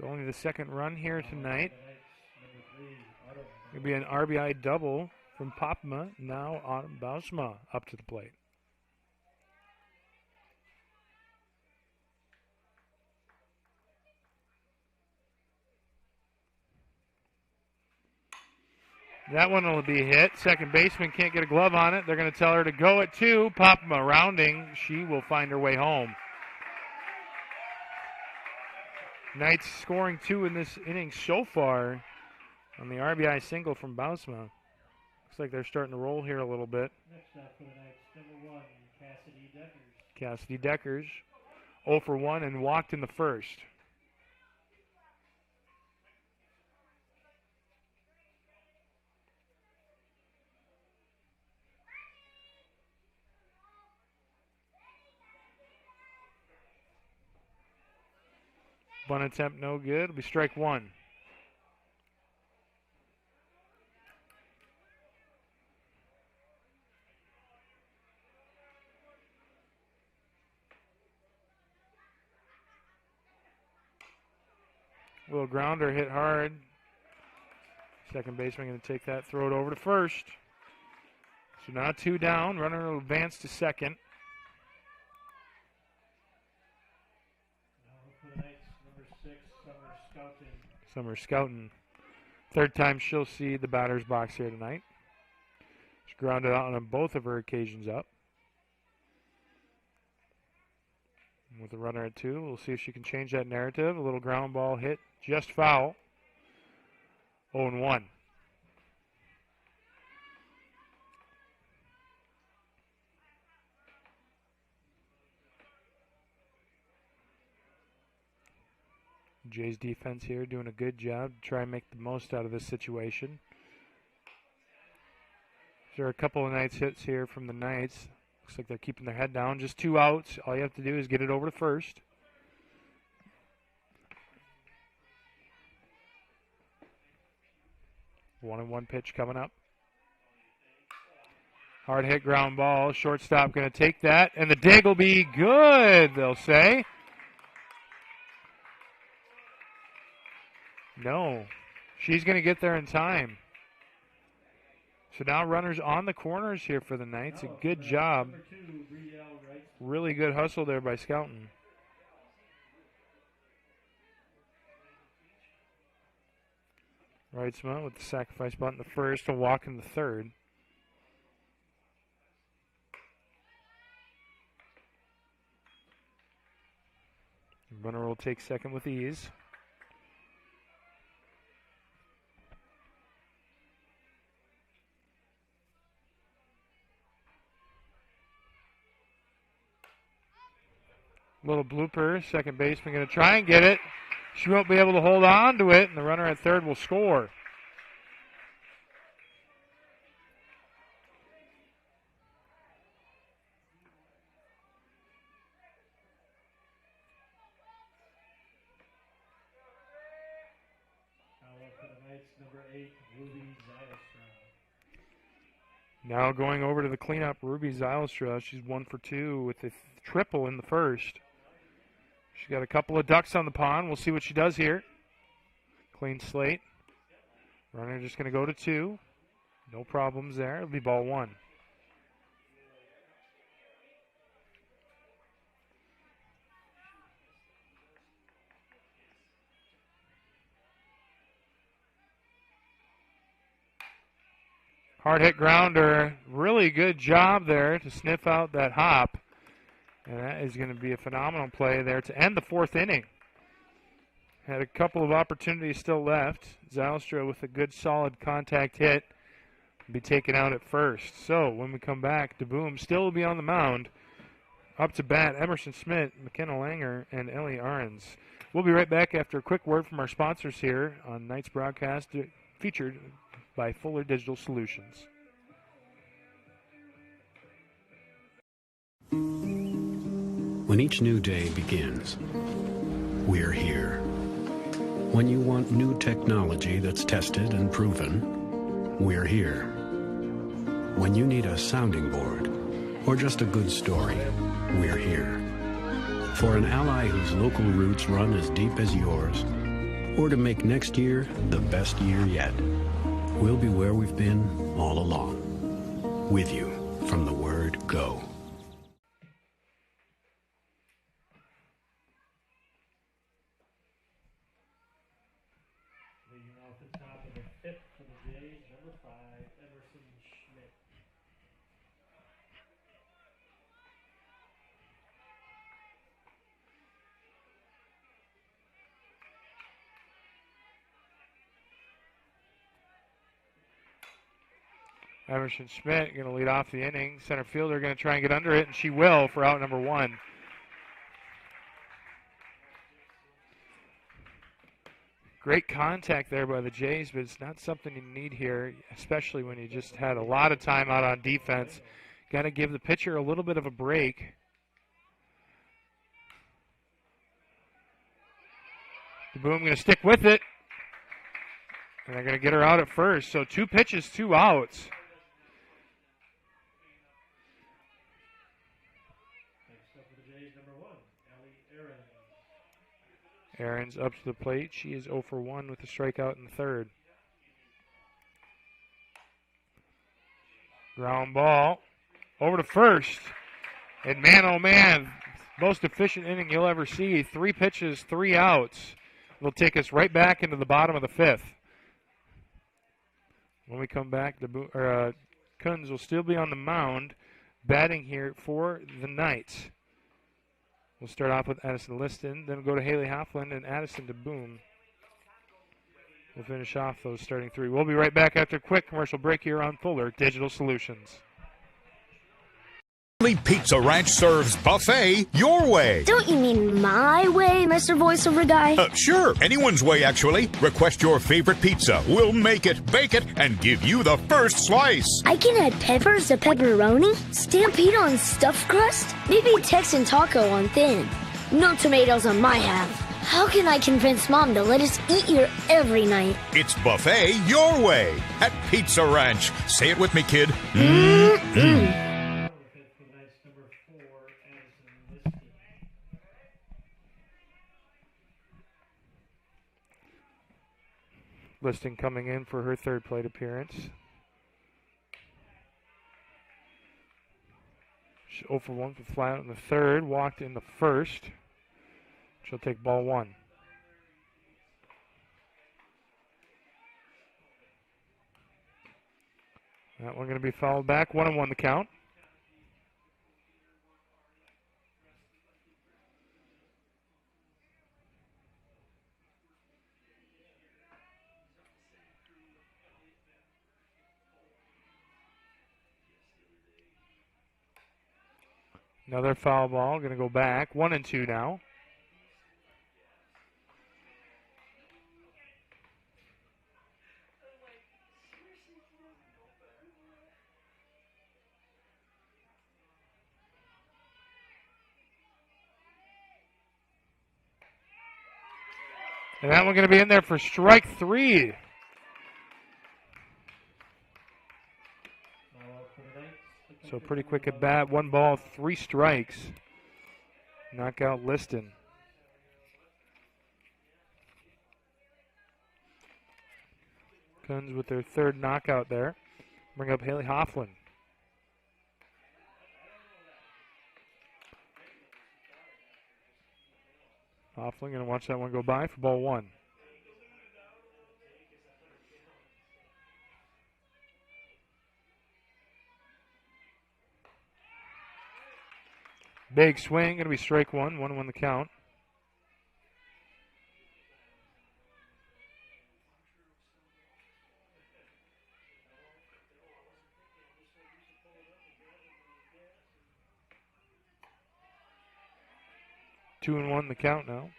Speaker 1: So only the second run here tonight. It'll be an RBI double from Popma. Now Autumn Bausma up to the plate. That one will be hit. Second baseman can't get a glove on it. They're going to tell her to go at two. Popma rounding. She will find her way home. Knights scoring two in this inning so far on the RBI single from Bausma. Looks like they're starting to roll here a little bit.
Speaker 2: Next up for the Knights, number 1, Cassidy Deckers.
Speaker 1: Cassidy Deckers, 0 for 1 and walked in the first. Bunt attempt no good. It'll be strike one. Little grounder hit hard. Second baseman going to take that, throw it over to first. So now two down. Runner will advance to second. Summer scouting. Third time she'll see the batter's box here tonight. She's grounded out on both of her occasions up. With the runner at 2, we'll see if she can change that narrative. A little ground ball hit, just foul. 0-1. Jay's defense here doing a good job to try and make the most out of this situation. There are a couple of nice hits here from the Knights. Looks like they're keeping their head down. Just 2 outs. All you have to do is get it over to first. 1-1 pitch coming up. Hard hit ground ball. Shortstop going to take that. And the dig will be good, they'll say. No. She's going to get there in time. So now runners on the corners here for the Knights. A good job. Really good hustle there by Scouten. Wrightsman with the sacrifice bunt in the first, a walk in the third. Runner will take second with ease. Little blooper, second baseman going to try and get it. She won't be able to hold on to it, and the runner at third will score. Now going over to the cleanup, Ruby Zylstra. She's 1 for 2 with a triple in the first. She's got a couple of ducks on the pond. We'll see what she does here. Clean slate. Runner just going to go to 2. No problems there. It'll be ball 1. Hard hit grounder. Really good job there to sniff out that hop. And that is going to be a phenomenal play there to end the 4th inning. Had a couple of opportunities still left. Zylstra with a good solid contact hit will be taken out at first. So when we come back, DeBoom still will be on the mound. Up to bat, Emerson Smith, McKenna Langer, and Ellie Ahrens. We'll be right back after a quick word from our sponsors here on Night's broadcast, featured by Fuller Digital Solutions.
Speaker 10: When each new day begins, we're here. When you want new technology that's tested and proven, we're here. When you need a sounding board or just a good story, we're here. For an ally whose local roots run as deep as yours, or to make next year the best year yet, we'll be where we've been all along. With you from the word go.
Speaker 1: Emerson Schmidt going to lead off the inning. Center fielder going to try and get under it, and she will for out number 1. Great contact there by the Jays, but it's not something you need here, especially when you just had a lot of time out on defense. Got to give the pitcher a little bit of a break. DeBoom going to stick with it, and they're going to get her out at first. So 2 pitches, 2 outs. Ahrens up to the plate. She is 0 for 1 with a strikeout in the third. Ground ball over to first. And man, oh man, most efficient inning you'll ever see. 3 pitches, 3 outs. It'll take us right back into the bottom of the 5th. When we come back, Kunz will still be on the mound, batting here for the Knights. We'll start off with Addison Liston, then we'll go to Haley Hoffland and Addison to Boom. We'll finish off those starting three. We'll be right back after a quick commercial break here on Fuller Digital Solutions.
Speaker 11: Pizza Ranch serves buffet your way.
Speaker 12: Don't you mean my way, Mr. Voiceover Guy?
Speaker 11: Sure, anyone's way, actually. Request your favorite pizza. We'll make it, bake it, and give you the first slice.
Speaker 12: I can add peppers to pepperoni, Stampede on stuffed crust, maybe Texan taco on thin. No tomatoes on my half. How can I convince Mom to let us eat here every night?
Speaker 11: It's buffet your way at Pizza Ranch. Say it with me, kid.
Speaker 1: Liston coming in for her third plate appearance. She's 0 for 1 for flat in the third, walked in the first. She'll take ball one. That one going to be fouled back. 1-1 the count. Another foul ball, going to go back. 1-2 now. And that one going to be in there for strike three. So pretty quick at bat. 1 ball, 3 strikes. Knockout Liston. Guns with their third knockout there. Bring up Haley Hoffland. Hoffland going to watch that one go by for ball one. Big swing, going to be strike one. 1-1 the count. Two and 1 the count now.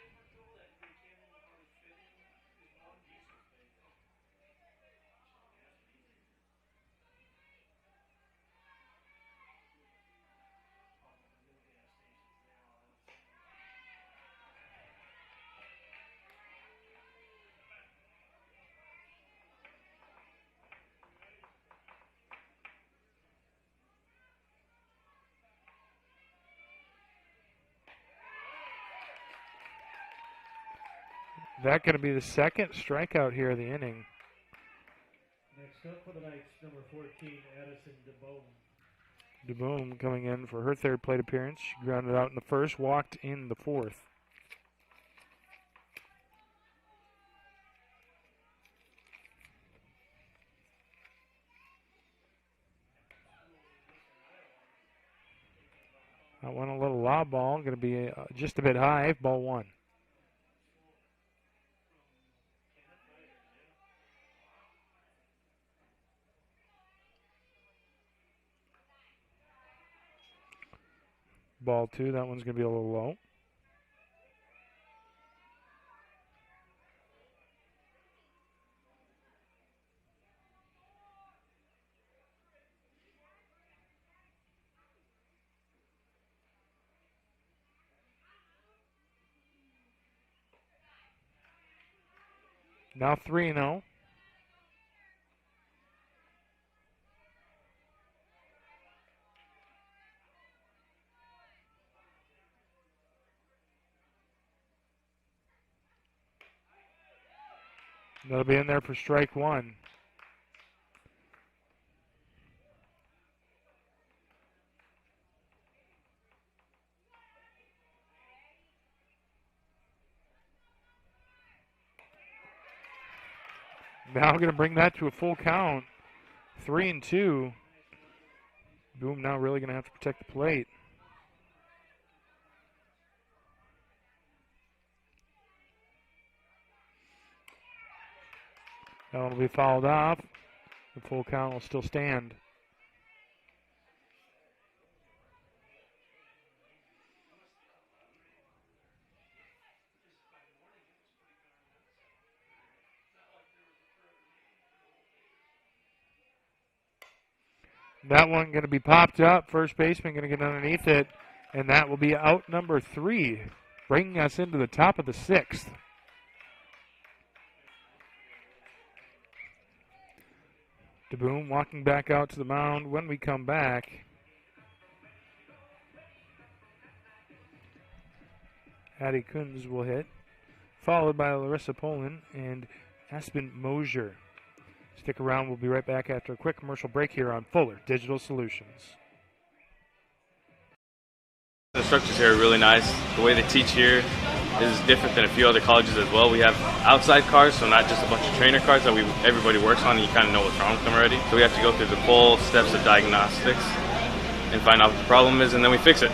Speaker 1: That going to be the second strikeout here of the inning.
Speaker 2: Next up for the Knights, number 14, Addison DeBoom.
Speaker 1: DeBoom coming in for her third plate appearance. She grounded out in the first, walked in the fourth. That one a little lob ball, going to be just a bit high, ball one. Ball two, that one's going to be a little low. Now 3-0. That'll be in there for strike one. Now going to bring that to a full count. 3-2. Boom now really going to have to protect the plate. That one will be fouled off. The full count will still stand. That one going to be popped up. First baseman going to get underneath it, and that will be out number 3, bringing us into the top of the 6th. DeBoom walking back out to the mound. When we come back, Addie Kunz will hit, followed by Larissa Poland and Aspen Mosier. Stick around. We'll be right back after a quick commercial break here on Fuller Digital Solutions.
Speaker 13: The instructors here are really nice. The way they teach here is different than a few other colleges as well. We have outside cars, so not just a bunch of trainer cars that everybody works on and you kind of know what's wrong with them already. So we have to go through the full steps of diagnostics and find out what the problem is, and then we fix it.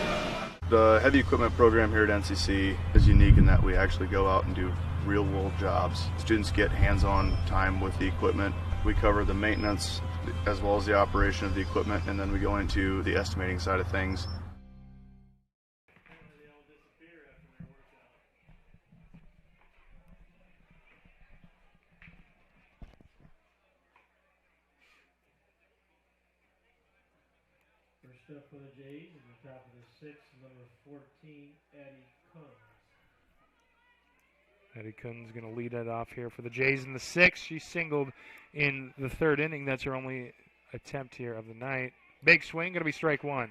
Speaker 14: The heavy equipment program here at NCC is unique in that we actually go out and do real-world jobs. Students get hands-on time with the equipment. We cover the maintenance as well as the operation of the equipment, and then we go into the estimating side of things.
Speaker 2: First up for the Jays, in the top of the 6th, number 14, Addie Kunz.
Speaker 1: Addie Kunz going to lead it off here for the Jays in the 6th. She singled in the 3rd inning. That's her only attempt here of the night. Big swing, going to be strike 1.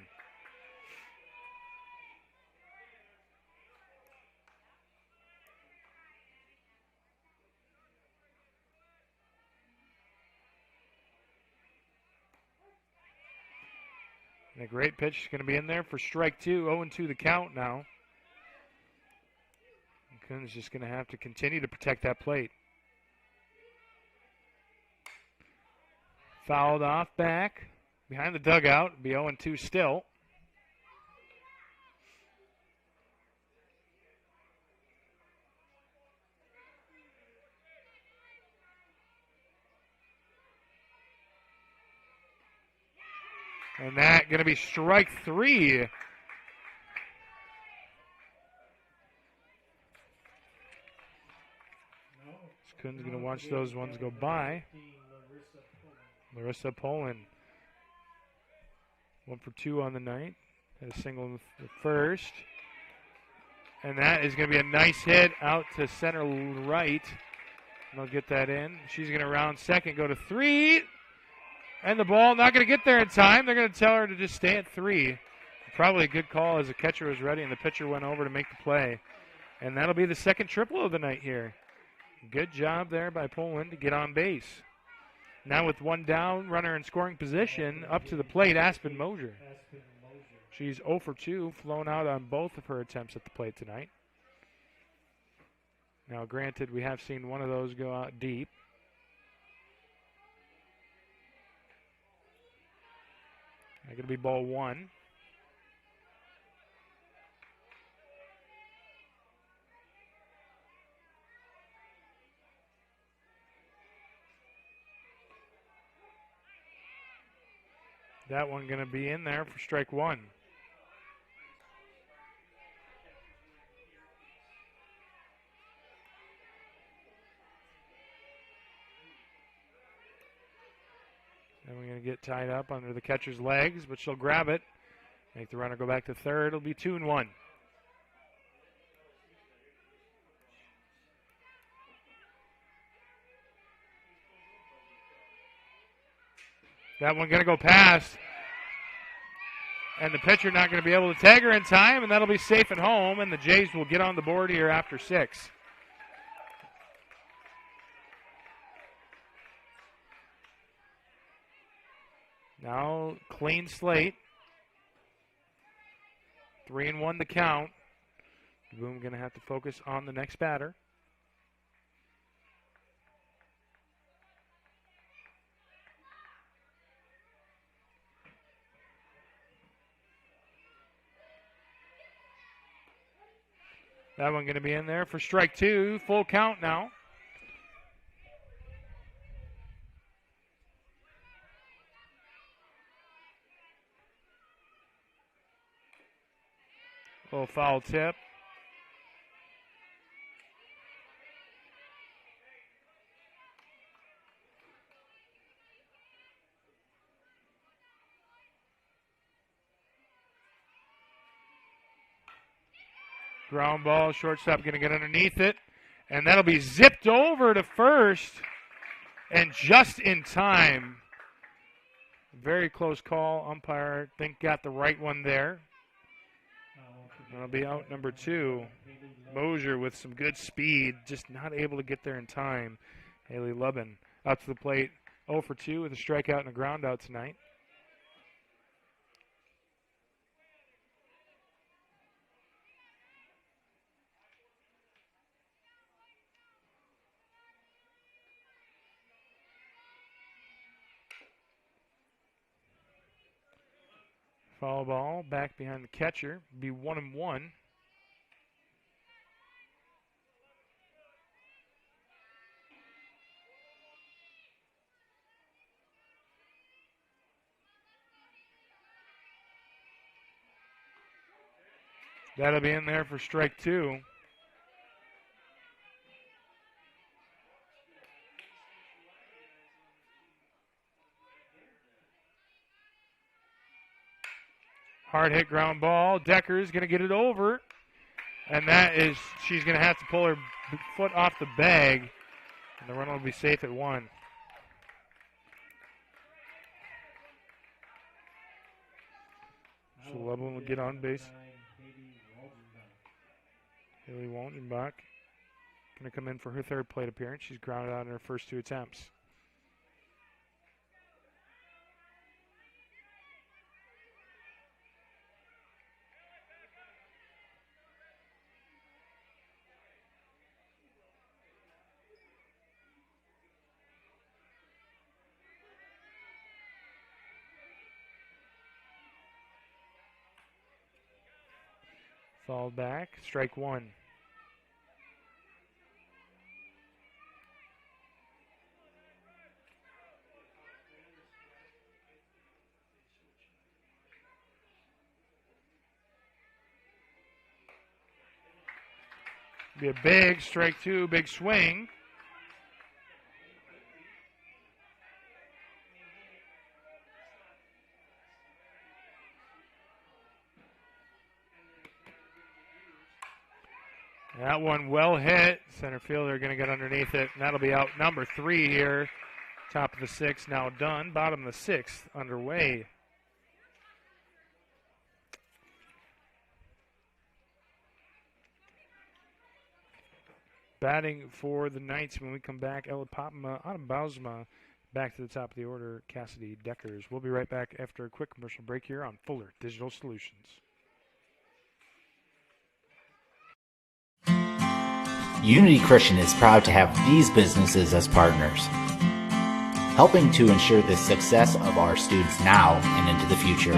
Speaker 1: And a great pitch is going to be in there for strike 2. 0-2 the count now. Kunz just going to have to continue to protect that plate. Fouled off back behind the dugout. Be 0-2 still. And that going to be strike 3. Kunz going to watch those ones go by. Larissa Poland. 1 for 2 on the night. Had a single in the first. And that is going to be a nice hit out to center right. And they'll get that in. She's going to round second, go to 3. And the ball not going to get there in time. They're going to tell her to just stay at 3. Probably a good call as the catcher was ready and the pitcher went over to make the play. And that'll be the second triple of the night here. Good job there by Poland to get on base. Now with 1 down, runner in scoring position, up to the plate, Aspen Mosier. She's 0 for 2, flown out on both of her attempts at the plate tonight. Now granted, we have seen one of those go out deep. That's going to be ball 1. That one going to be in there for strike 1. And we're going to get tied up under the catcher's legs, but she'll grab it. Make the runner go back to third. It'll be 2-1. That one going to go past. And the pitcher not going to be able to tag her in time, and that'll be safe at home, and the Jays will get on the board here after 6. Now, clean slate. 3-1 the count. Boom going to have to focus on the next batter. That one going to be in there for strike 2. Full count now. Little foul tip. Ground ball, shortstop going to get underneath it. And that'll be zipped over to first. And just in time. Very close call. Umpire, I think, got the right one there. That'll be out number 2. Mosier with some good speed, just not able to get there in time. Haley Lubin out to the plate, 0 for 2 with a strikeout and a ground out tonight. Foul ball back behind the catcher. Be 1-1. That'll be in there for strike 2. Hard hit ground ball. Decker's going to get it over. And that is, she's going to have to pull her foot off the bag. And the run will be safe at 1. So Lubin will get on base. Haley Waldenbach going to come in for her 3rd plate appearance. She's grounded out in her first 2 attempts. Fouled back, strike 1. Be a big strike 2, big swing. That one well hit. Center fielder going to get underneath it, and that'll be out number 3 here. Top of the 6th now done. Bottom of the 6th underway. Batting for the Knights when we come back, Ella Popma, Autumn Bausma. Back to the top of the order, Cassidy Deckers. We'll be right back after a quick commercial break here on Fuller Digital Solutions.
Speaker 3: Unity Christian is proud to have these businesses as partners, helping to ensure the success of our students now and into the future.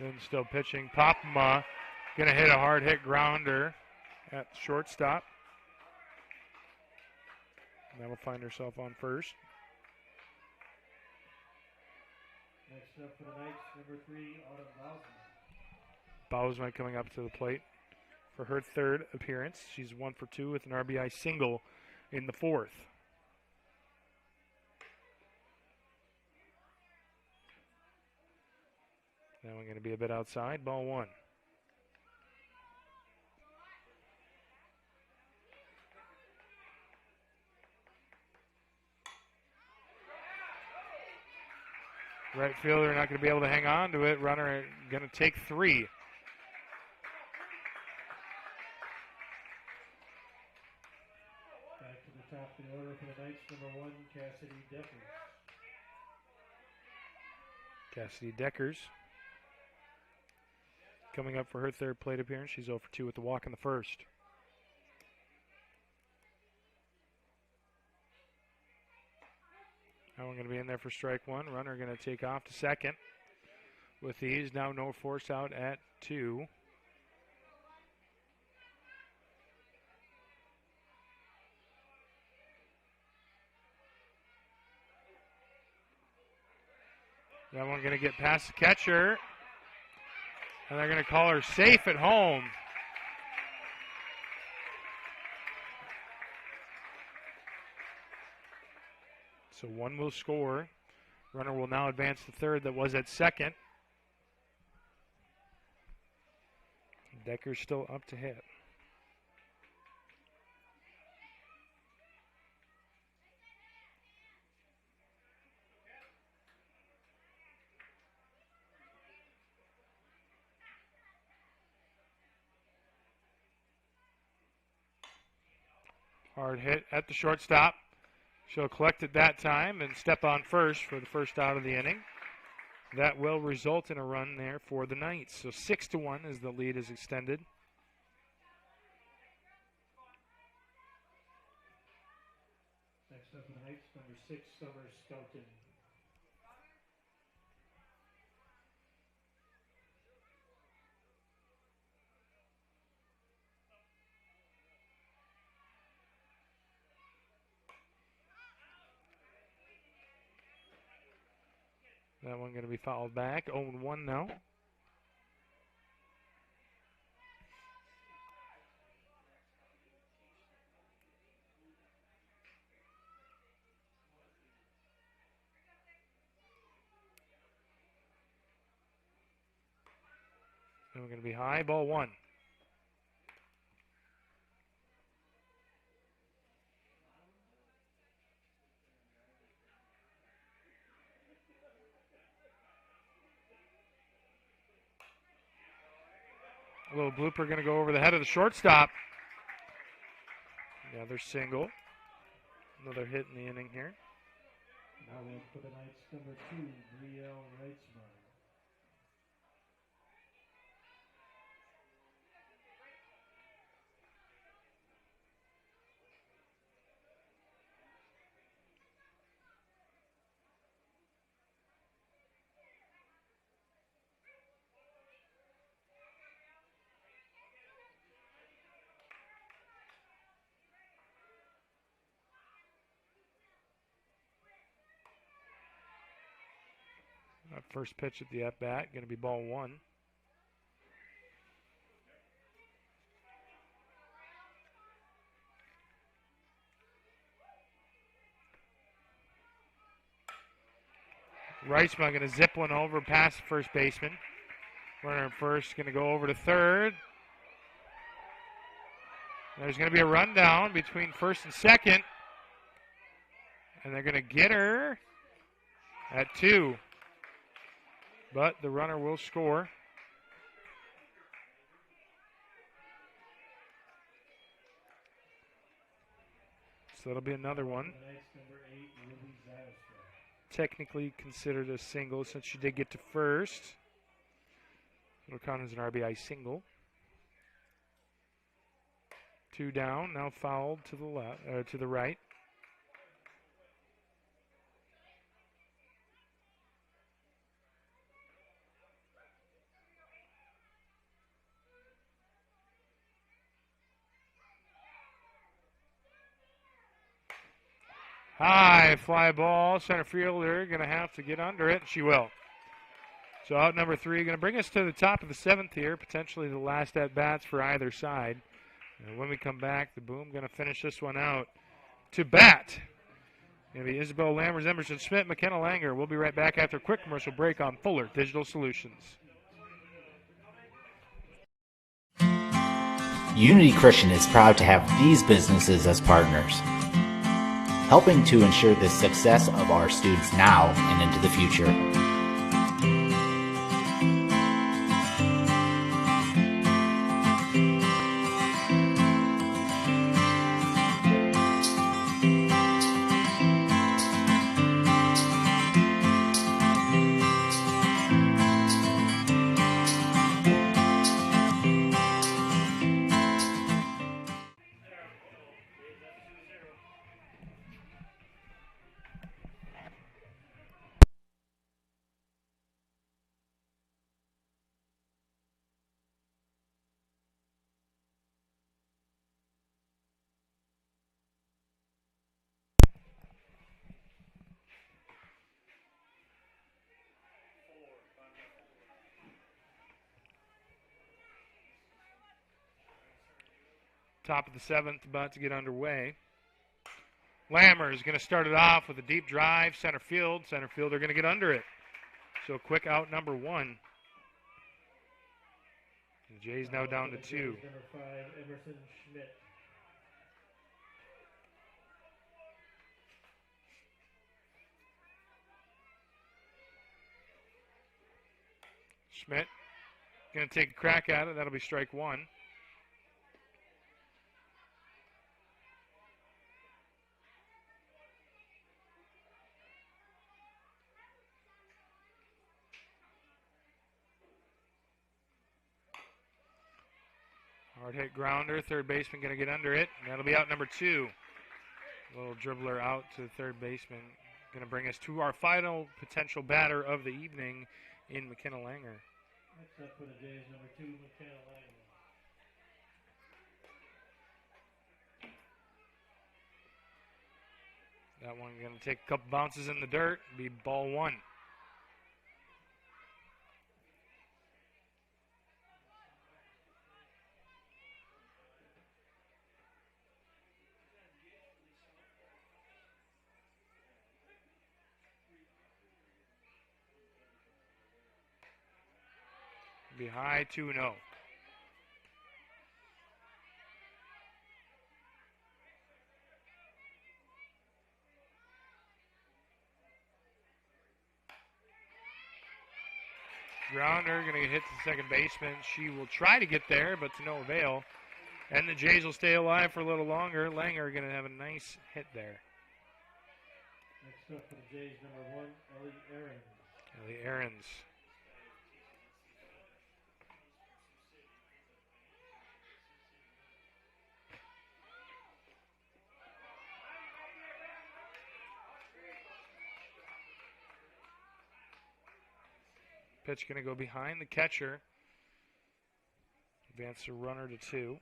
Speaker 1: Then still pitching. Popma going to hit a hard hit grounder at shortstop. And that'll find herself on first.
Speaker 2: Next up for the Knights, number 3, Autumn Bausma.
Speaker 1: Bausma coming up to the plate for her 3rd appearance. She's 1 for 2 with an RBI single in the 4th. That one going to be a bit outside. Ball 1. Right fielder not going to be able to hang on to it. Runner going to take 3. Cassidy Deckers coming up for her third plate appearance. She's 0 for 2 with the walk in the first. That one going to be in there for strike one. Runner going to take off to second. With these, now no force out at 2. That one going to get past the catcher. And they're going to call her safe at home. So one will score. Runner will now advance to third that was at second. Decker's still up to hit. Hard hit at the shortstop. She'll collect it that time and step on first for the first out of the inning. That will result in a run there for the Knights. So 6-1 as the lead is extended.
Speaker 2: Next up for the Knights, number 6, Summer Skelton.
Speaker 1: That one going to be fouled back. 0-1 now. And we're going to be high. Ball 1. A little blooper going to go over the head of the shortstop. Another single. Another hit in the inning here.
Speaker 2: Now then for the Knights, number 2, Brielle Reitzman.
Speaker 1: First pitch at the at-bat, going to be ball 1. Reitzman going to zip one over past the first baseman. Runner at first going to go over to third. There's going to be a rundown between first and second. And they're going to get her at 2. But the runner will score. So that'll be another one. Technically considered a single since she did get to first. It'll count as an RBI single. 2 down, now fouled to the left, to the right. High fly ball, center fielder going to have to get under it. She will. So out number 3, going to bring us to the top of the 7th here, potentially the last at-bats for either side. And when we come back, the Boom going to finish this one out. To bat, going to be Isabel Lammers, Emerson Smith, McKenna Langer. We'll be right back after a quick commercial break on Fuller Digital Solutions.
Speaker 3: Unity Christian is proud to have these businesses as partners, helping to ensure the success of our students now and into the future.
Speaker 1: Top of the 7th, about to get underway. Lammer is going to start it off with a deep drive, center field. Center field are going to get under it. So quick out number 1. The Jays now down to 2.
Speaker 2: Number 5, Emerson Schmidt.
Speaker 1: Schmidt going to take a crack at it. That'll be strike 1. Hard hit grounder. Third baseman going to get under it. And that'll be out number 2. Little dribbler out to the third baseman. Going to bring us to our final potential batter of the evening in McKenna Langer.
Speaker 2: Next up for the Jays, number 2, McKenna Langer.
Speaker 1: That one going to take a couple bounces in the dirt. Be ball 1. Be high 2-0. Grounder going to get hit to the second baseman. She will try to get there, but to no avail. And the Jays will stay alive for a little longer. Langer going to have a nice hit there.
Speaker 2: Next up for the Jays, number 1, Ellie Ahrens.
Speaker 1: Ellie Ahrens. Pitch going to go behind the catcher. Advance the runner to 2.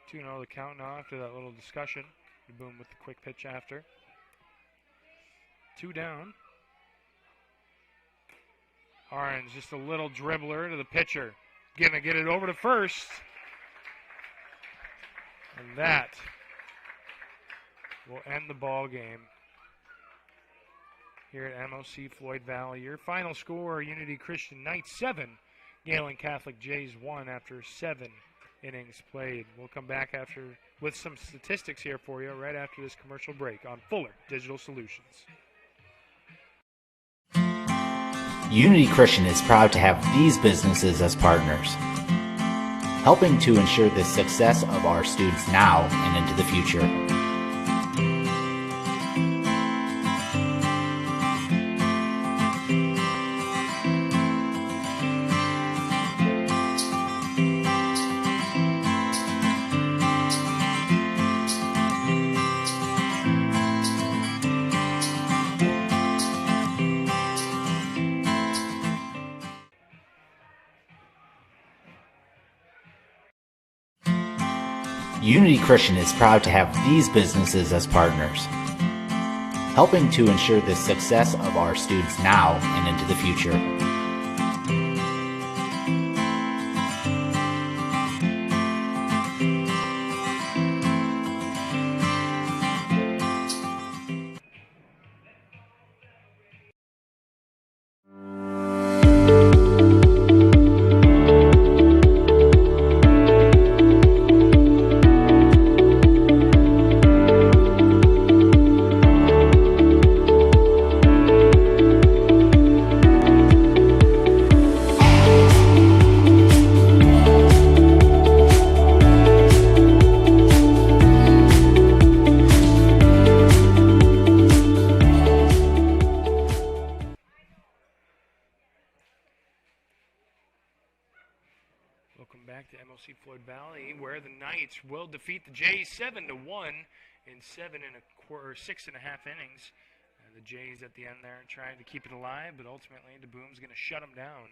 Speaker 1: Two the count now after that little discussion. Boom with the quick pitch after. 2 down. Orange just a little dribbler to the pitcher. Gonna get it over to first. And that will end the ball game here at MOC Floyd Valley. Your final score, Unity Christian Knights 7, Gehlen Catholic Jays 1 after 7 innings played. We'll come back after with some statistics here for you right after this commercial break on Fuller Digital Solutions.
Speaker 3: Unity Christian is proud to have these businesses as partners, helping to ensure the success of our students now and into the future. Unity Christian is proud to have these businesses as partners, helping to ensure the success of our students now and into the future.
Speaker 1: Welcome back to MLC Floyd Valley, where the Knights will defeat the Jays 7-1 in 6.5 innings. The Jays at the end there trying to keep it alive, but ultimately DeBoom's going to shut them down,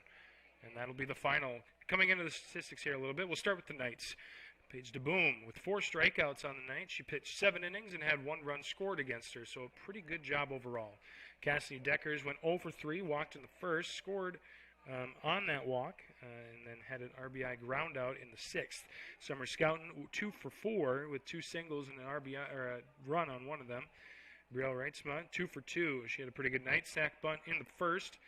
Speaker 1: and that'll be the final. Coming into the statistics here a little bit, we'll start with the Knights. Paige DeBoom with 4 strikeouts on the night. She pitched 7 innings and had 1 run scored against her, so a pretty good job overall. Cassidy Deckers went 0 for 3, walked in the first, scored on that walk, and then had an RBI ground out in the 6th. Summer Scouten 2 for 4 with 2 singles and an RBI or a run on one of them. Brielle Reitzma 2 for 2. She had a pretty good night. Sack bunt in the first,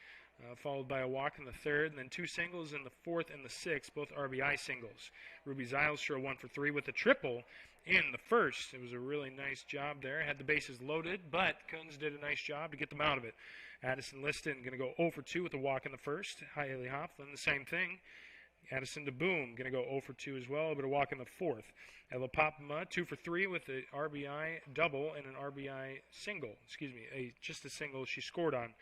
Speaker 1: followed by a walk in the 3rd, and then 2 singles in the 4th and the 6th, both RBI singles. Ruby Zylstra 1 for 3 with a triple in the first. It was a really nice job there. Had the bases loaded, but Coons did a nice job to get them out of it. Addison Liston going to go 0 for 2 with a walk in the first. Haley Hofflin, the same thing. Addison DeBoom going to go 0 for 2 as well, but a walk in the 4th. Ella Popma 2 for 3 with an RBI double and an RBI single. Just a single she scored on.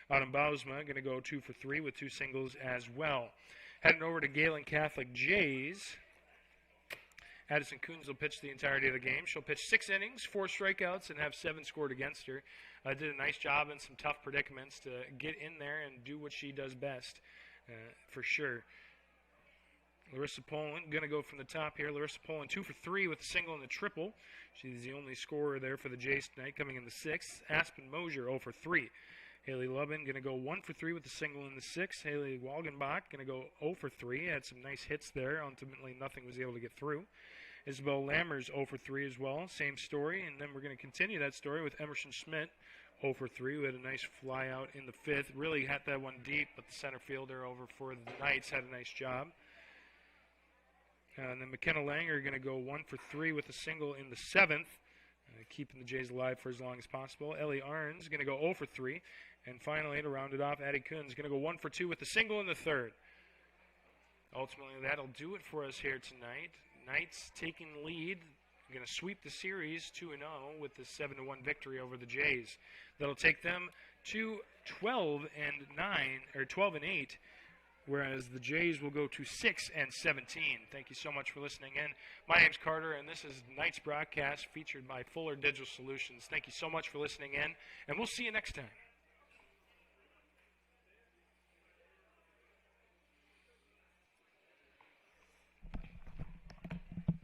Speaker 1: Autumn Bausma going to go 2 for 3 with 2 singles as well. Heading over to Gehlen Catholic Jays. Addison Coons will pitch the entirety of the game. She'll pitch 6 innings, 4 strikeouts, and have 7 scored against her. Did a nice job in some tough predicaments to get in there and do what she does best, for sure. Larissa Poland going to go from the top here. Larissa Poland 2 for 3 with a single and a triple. She's the only scorer there for the Jays tonight, coming in the 6th. Aspen Mosier 0 for 3. Haley Lubin going to go 1 for 3 with a single in the 6th. Haley Walgenbach going to go 0 for 3. Had some nice hits there. Ultimately, nothing was able to get through. Isabel Lammers 0 for 3 as well. Same story. And then we're going to continue that story with Emerson Schmidt 0 for 3. We had a nice fly out in the 5th. Really had that one deep, but the center fielder over for the Knights had a nice job. And then McKenna Langer going to go 1 for 3 with a single in the 7th, keeping the Jays alive for as long as possible. Ellie Arns going to go 0 for 3. And finally, to round it off, Addie Coons going to go 1 for 2 with a single in the 3rd. Ultimately, that'll do it for us here tonight. Knights taking the lead. Going to sweep the series 2-0 with the 7-1 victory over the Jays. That'll take them to 12-8, whereas the Jays will go to 6-17. Thank you so much for listening in. My name's Carter, and this is Knights broadcast featured by Fuller Digital Solutions. Thank you so much for listening in, and we'll see you next time.